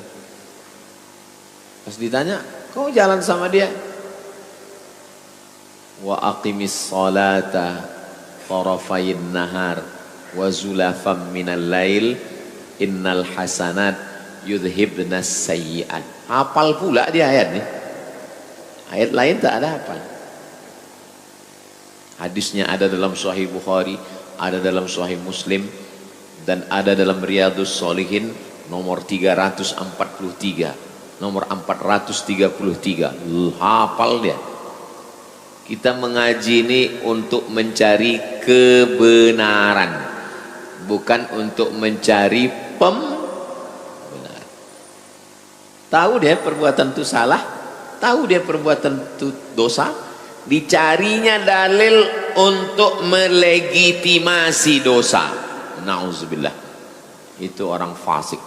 Pas ditanya, kau jalan sama dia? Wa aqimis salata tarafayin nahar wa zulafam minal lail innal hasanat yudhibnas sayyi'at. Hafal pula dia ayat nih. Ayat lain tak ada hafal. Hadisnya ada dalam Sahih Bukhari, ada dalam Sahih Muslim, dan ada dalam Riyadhus Shalihin nomor 343. nomor 433. Hafal dia. Kita mengaji ini untuk mencari kebenaran, bukan untuk mencari pembenaran. Tahu dia perbuatan itu salah, tahu dia perbuatan itu dosa, dicarinya dalil untuk melegitimasi dosa. Nauzubillah. Itu orang fasik.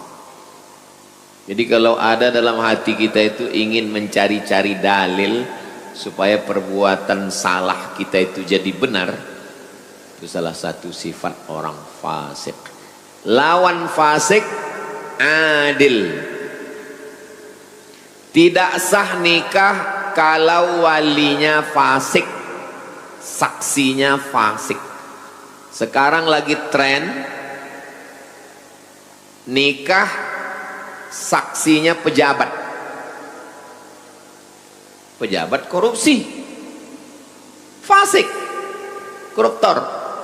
Jadi kalau ada dalam hati kita itu ingin mencari-cari dalil supaya perbuatan salah kita itu jadi benar, itu salah satu sifat orang fasik. Lawan fasik adil. Tidak sah nikah kalau walinya fasik, saksinya fasik. Sekarang lagi tren nikah saksinya pejabat. Pejabat korupsi, fasik, koruptor,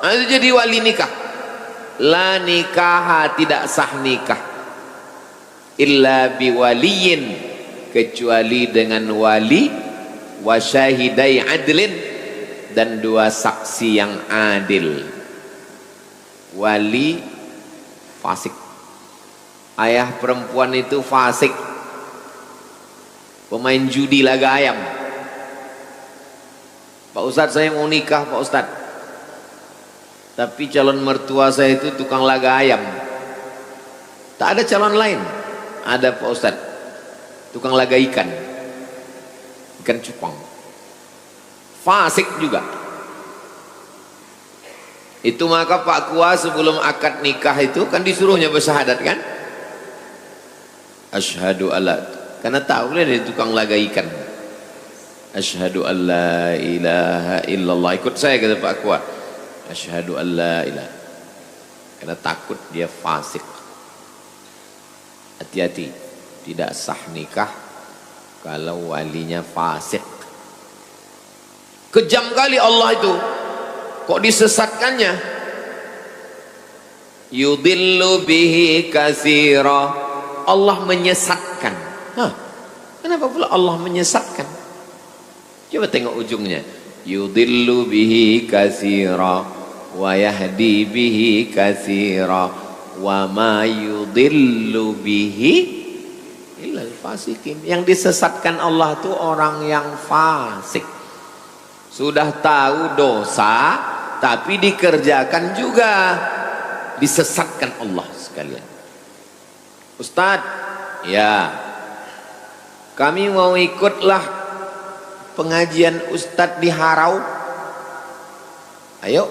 itu jadi wali nikah. La nikah, tidak sah nikah illa biwaliyin, kecuali dengan wali, wa syahidai adlin, dan dua saksi yang adil. Wali fasik, ayah perempuan itu fasik, pemain judi laga ayam. Pak Ustadz, saya mau nikah Pak Ustadz, tapi calon mertua saya itu tukang laga ayam. Tak ada calon lain. Ada Pak Ustadz, tukang laga ikan, ikan cupang, fasik juga. Itu maka Pak Kua sebelum akad nikah itu kan disuruhnya bersyahadat kan, asyhadu alla, karena tahu dia tukang laga ikan. Asyhadu alla ilaha illallah. Ikut saya kata Pak Kua. Asyhadu alla ilaha. Karena takut dia fasik. Hati-hati, tidak sah nikah kalau walinya fasik. Kejam kali Allah itu. Kok disesatkannya? Yudillu bihi katsira. Allah menyesatkan. Hah, kenapa pula Allah menyesatkan? Coba tengok ujungnya. Yudillu bihi katsira wa yahdi bihi katsira wa ma yudillu bihi illal fasikin. Yang disesatkan Allah itu orang yang fasik. Sudah tahu dosa tapi dikerjakan juga, disesatkan Allah sekalian. Ustadz, ya, kami mau ikutlah pengajian Ustadz di Harau. Ayo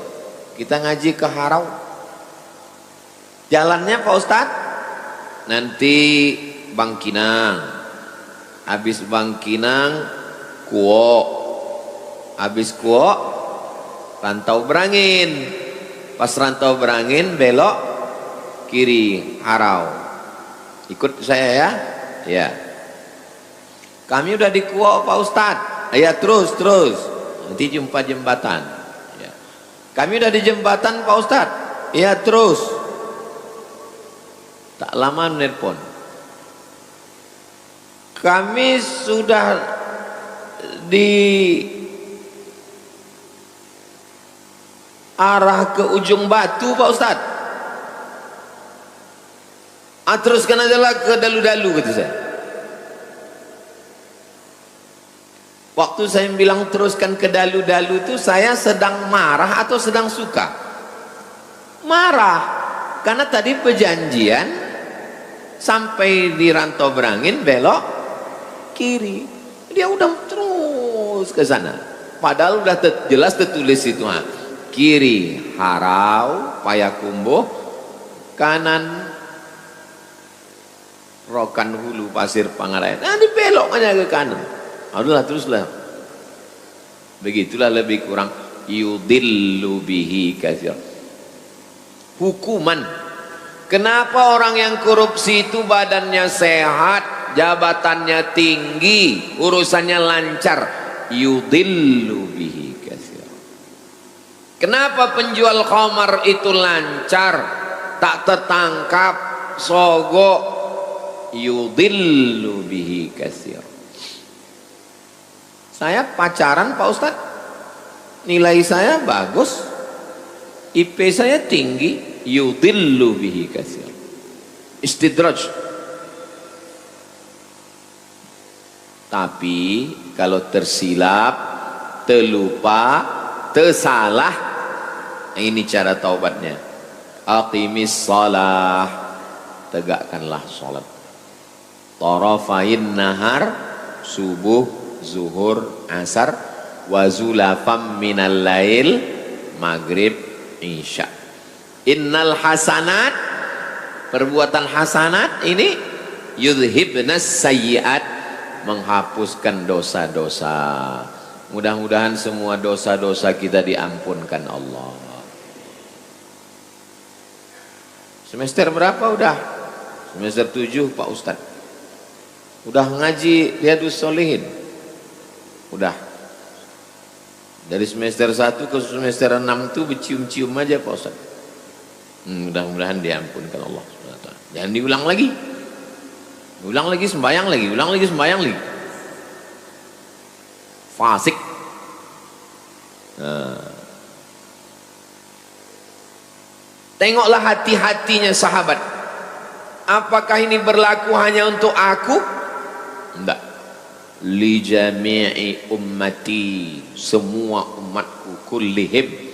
kita ngaji ke Harau. Jalannya Pak Ustadz, nanti Bangkinang, habis Bangkinang Kuo, habis Kuo Rantau Berangin, pas Rantau Berangin belok kiri Harau. Ikut saya ya. Ya, kami udah di Kuo Pak Ustadz. Ya, terus nanti jumpa jembatan ya. Kami udah di jembatan Pak Ustadz. Ya, terus. Tak lama nelpon, kami sudah di arah ke ujung batu Pak Ustadz. Teruskan aja lah ke dalu-dalu kata saya. Waktu saya bilang teruskan ke dalu-dalu itu, saya sedang marah atau sedang suka? Marah, karena tadi perjanjian sampai di Rantau Berangin belok kiri, dia udah terus ke sana. Padahal udah jelas tertulis itu, kiri Harau Payakumbuh, kanan Rokan Hulu Pasir Pangarayan. Dibelok aja ke kanan. Udahlah, teruslah. Begitulah lebih kurang. Yudillu bihi katsir. Hukuman. Kenapa orang yang korupsi itu badannya sehat, jabatannya tinggi, urusannya lancar? Yudillu bihi katsir. Kenapa penjual khamar itu lancar, tak tertangkap, sogok, yudillu bihi katsir. Saya pacaran Pak Ustadz, nilai saya bagus, IP saya tinggi, yudillu bihi katsir. Istidraj. Tapi kalau tersilap, terlupa, tersalah, ini cara taubatnya. Aqimis shalah, tegakkanlah salat. Tarafain nahar, subuh, zuhur, asar, wa zulafam minal lail, maghrib, isya. Innal hasanat, perbuatan hasanat ini yudhibnas sayyiat, menghapuskan dosa-dosa. Mudah-mudahan semua dosa-dosa kita diampunkan Allah. Semester berapa udah? Semester 7 Pak Ustadz. Udah ngaji Riyadhus Shalihin? Udah. Dari semester 1 ke semester 6 itu bercium-cium aja Pak Ustadz. Mudah-mudahan diampunkan Allah. Jangan diulang lagi. Ulang lagi sembahyang lagi, ulang lagi sembahyang lagi. Fasik. Tengoklah hati-hatinya sahabat. Apakah ini berlaku hanya untuk aku? Enggak. Li jami'i ummati, semua umatku kullihim.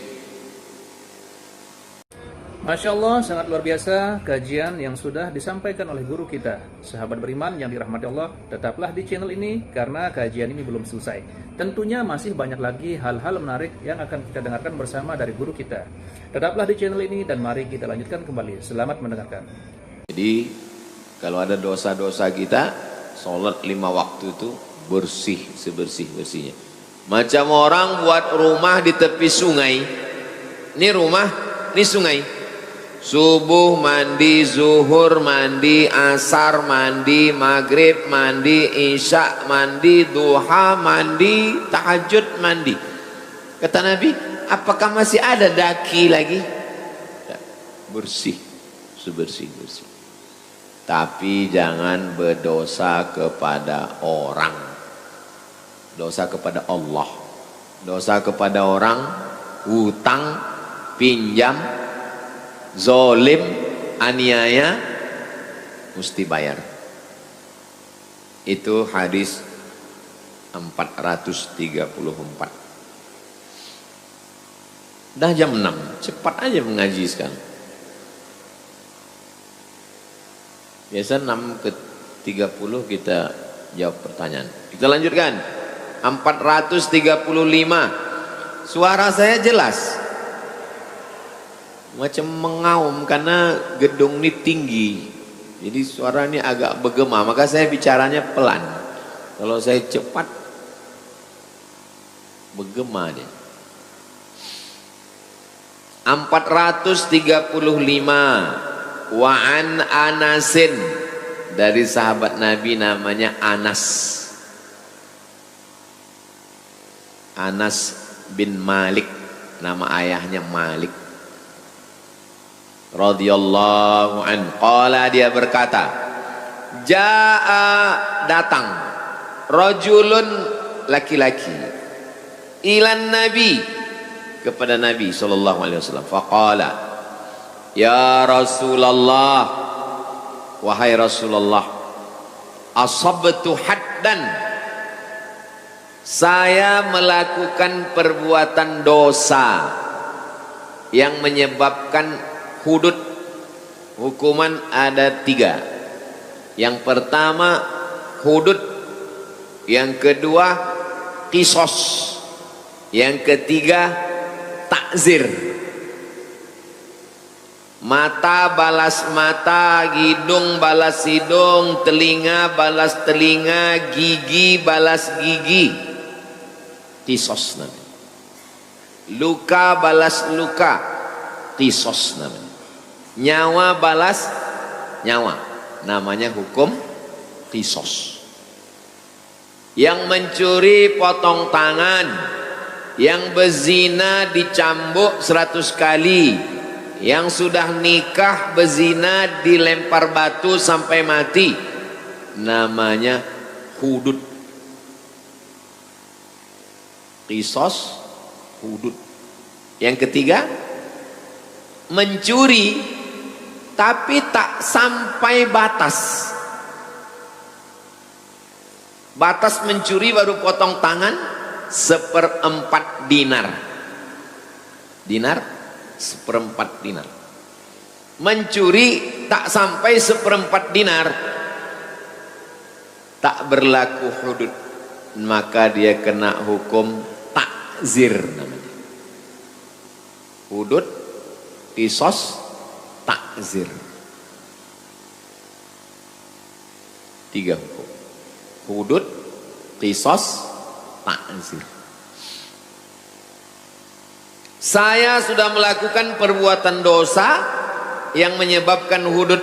Masya Allah, sangat luar biasa kajian yang sudah disampaikan oleh guru kita. Sahabat beriman yang dirahmati Allah, tetaplah di channel ini karena kajian ini belum selesai. Tentunya masih banyak lagi hal-hal menarik yang akan kita dengarkan bersama dari guru kita. Tetaplah di channel ini dan mari kita lanjutkan kembali. Selamat mendengarkan. Jadi kalau ada dosa-dosa kita, sholat 5 waktu itu bersih sebersih-bersihnya. Macam orang buat rumah di tepi sungai. Ini rumah, ini sungai. Subuh mandi, zuhur mandi, asar mandi, maghrib mandi, isya mandi, duha mandi, tahajud mandi. Kata Nabi, apakah masih ada daki lagi? Bersih, sebersih-bersih. Tapi jangan berdosa kepada orang. Dosa kepada Allah. Dosa kepada orang, hutang, pinjam, zolim, aniaya, mesti bayar. Itu hadis 434. Dah jam 6, cepat aja mengaji sekarang. Biasa 6 ke 30 kita jawab pertanyaan. Kita lanjutkan. 435. Suara saya jelas. Macam mengaum karena gedung ini tinggi. Jadi suara ini agak bergema, maka saya bicaranya pelan. Kalau saya cepat bergema dia. 435. Wa an Anasin, dari sahabat Nabi namanya Anas. Anas bin Malik, nama ayahnya Malik. Radhiyallahu an, qala, dia berkata, jaa, datang, rajulun, laki-laki, ilan Nabi, kepada Nabi sallallahu alaihi wasallam, faqala, ya Rasulullah, wahai Rasulullah, asabtu haddan, saya melakukan perbuatan dosa yang menyebabkan hudud. Hukuman ada 3. Yang pertama hudud, yang kedua qisas, yang ketiga takzir. Mata balas mata, hidung balas hidung, telinga balas telinga, gigi balas gigi. Qisas namanya. Luka balas luka, qisas namanya. Nyawa balas nyawa, namanya hukum qisas. Yang mencuri potong tangan, yang berzina dicambuk 100 kali, yang sudah nikah berzina dilempar batu sampai mati, namanya hudud. Qisas, hudud. Yang ketiga, mencuri tapi tak sampai batas. Batas mencuri baru potong tangan 1/4 dinar. Dinar 1/4 dinar. Mencuri tak sampai 1/4 dinar, tak berlaku hudud, maka dia kena hukum takzir namanya. Hudud, qisas, takzir. 3 hukum. Hudud, qisas, takzir. Saya sudah melakukan perbuatan dosa yang menyebabkan hudud.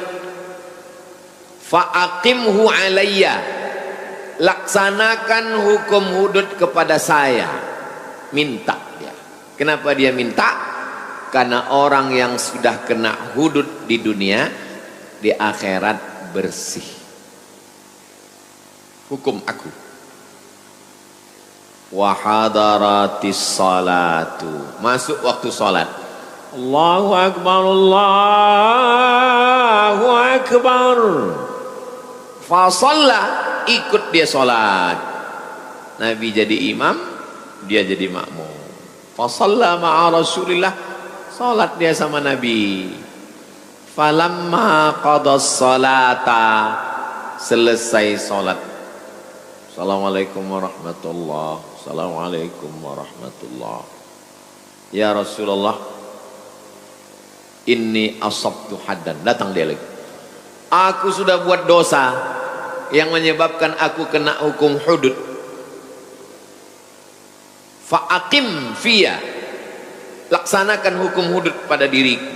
Fa'aqimhu alayya, laksanakan hukum hudud kepada saya. Minta dia. Kenapa dia minta? Karena orang yang sudah kena hudud di dunia, di akhirat bersih. Hukum aku. Wa hadaratis salatu, masuk waktu salat. Allahu akbar, Allahu akbar. Fa shalla, ikut dia salat. Nabi jadi imam, dia jadi makmum. Fa shalla ma'a Rasulillah, salat dia sama Nabi. Falamma qada salata, selesai salat. Assalamualaikum warahmatullahi. Assalamualaikum warahmatullahi. Ya Rasulullah, inni asabtu haddan. Datang dia lagi. Aku sudah buat dosa yang menyebabkan aku kena hukum hudud. Fa'aqim fiyya, laksanakan hukum hudud pada diriku.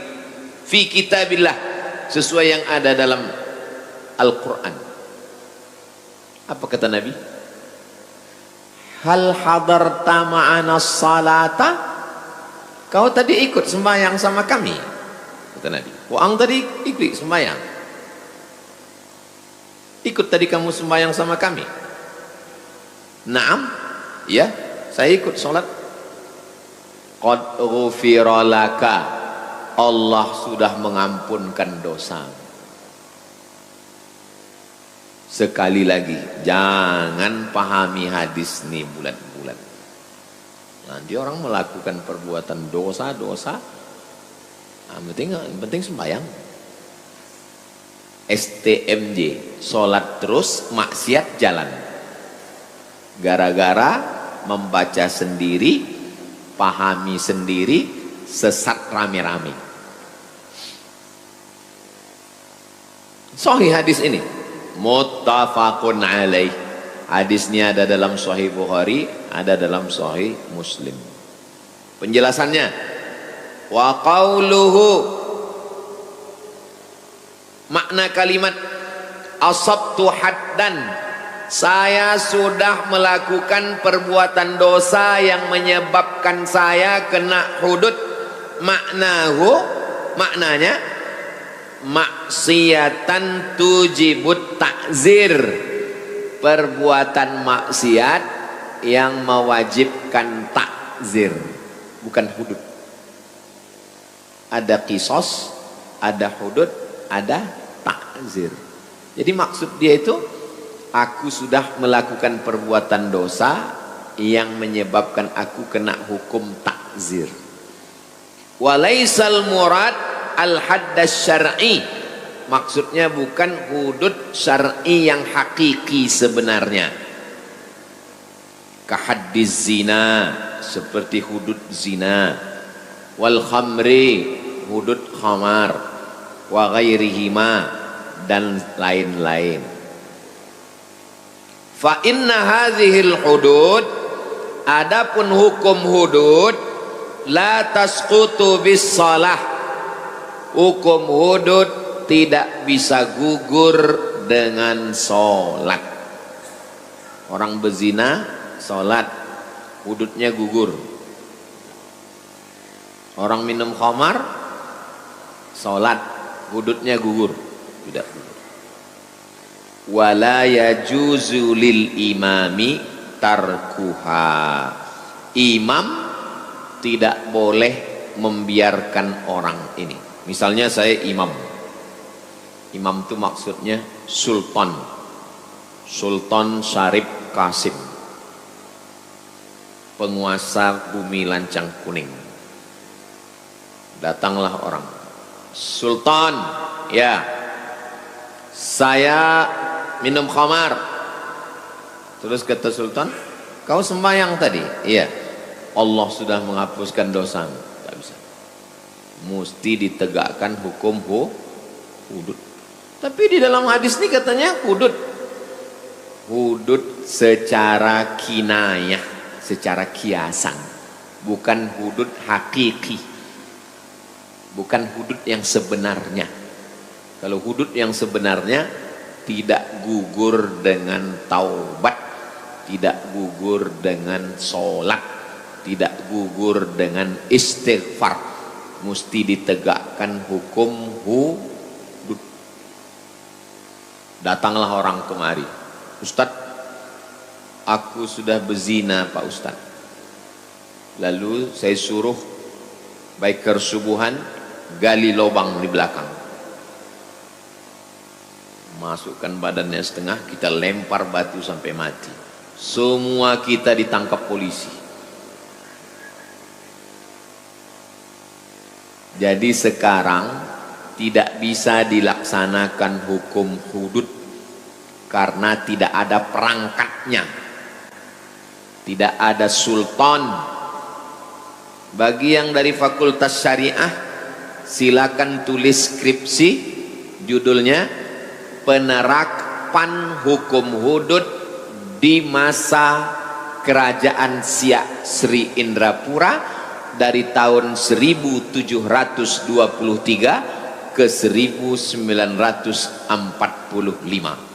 Fi kitabillah, sesuai yang ada dalam Al-Quran. Apa kata Nabi? Hal hadarta ma'ana salata, kau tadi ikut sembahyang sama kami, kata Nabi. Ang tadi ikut sembahyang, ikut tadi kamu sembahyang sama kami. Naam, ya, saya ikut sholat. Qad ghufira laka, Allah sudah mengampunkan dosa. Sekali lagi, jangan pahami hadis ini bulat-bulat. Nanti orang melakukan perbuatan dosa-dosa, penting sembahyang. STMJ, sholat terus, maksiat jalan. Gara-gara membaca sendiri, pahami sendiri, sesat rame-rame. Sahih hadis ini. Muttafaqun alaih. Hadisnya ada dalam Sahih Bukhari, ada dalam Sahih Muslim. Penjelasannya, wa qauluhu, makna kalimat asabtu haddan, saya sudah melakukan perbuatan dosa yang menyebabkan saya kena hudud. Maknanya maksiatan tujibut takzir, perbuatan maksiat yang mewajibkan takzir, bukan hudud. Ada qisas, ada hudud, ada takzir. Jadi maksud dia itu, aku sudah melakukan perbuatan dosa yang menyebabkan aku kena hukum takzir. Walaisal murad al-haddas syar'i, maksudnya bukan hudud syar'i yang hakiki sebenarnya. Kahaddiz zina, seperti hudud zina. Wal khamri, hudud khamar. Wa ghairihima, dan lain-lain. Fa inna hadhil hudud, adapun hukum hudud, la tasqutu bis salah, hukum hudud tidak bisa gugur dengan sholat. Orang berzina, sholat, hududnya gugur. Orang minum khamar, sholat, hududnya gugur. Tidak gugur. wala yajuzu lil imami tarkuha. Imam tidak boleh membiarkan orang ini. Misalnya saya imam. Imam itu maksudnya sultan. Sultan Syarif Qasim, penguasa bumi lancang kuning. Datanglah orang, Sultan, ya, saya minum khamar. Terus kata Sultan, kau sembahyang tadi? Iya. Allah sudah menghapuskan dosamu. Tak bisa. Mesti ditegakkan hukum hudud. Tapi di dalam hadis ini katanya hudud. Hudud secara kinayah, secara kiasan, bukan hudud hakiki, bukan hudud yang sebenarnya. Kalau hudud yang sebenarnya tidak gugur dengan taubat, tidak gugur dengan sholat, tidak gugur dengan istighfar, mesti ditegakkan hukum hudud. Datanglah orang kemari, Ustadz, aku sudah berzina Pak Ustadz. Lalu saya suruh biker subuhan gali lubang di belakang, masukkan badannya setengah, kita lempar batu sampai mati. Semua kita ditangkap polisi. Jadi sekarang tidak bisa dilaksanakan hukum hudud karena tidak ada perangkatnya, tidak ada sultan. Bagi yang dari fakultas syariah, silakan tulis skripsi, judulnya penerapan hukum hudud di masa kerajaan Siak Sri Indrapura dari tahun 1723 ke 1945.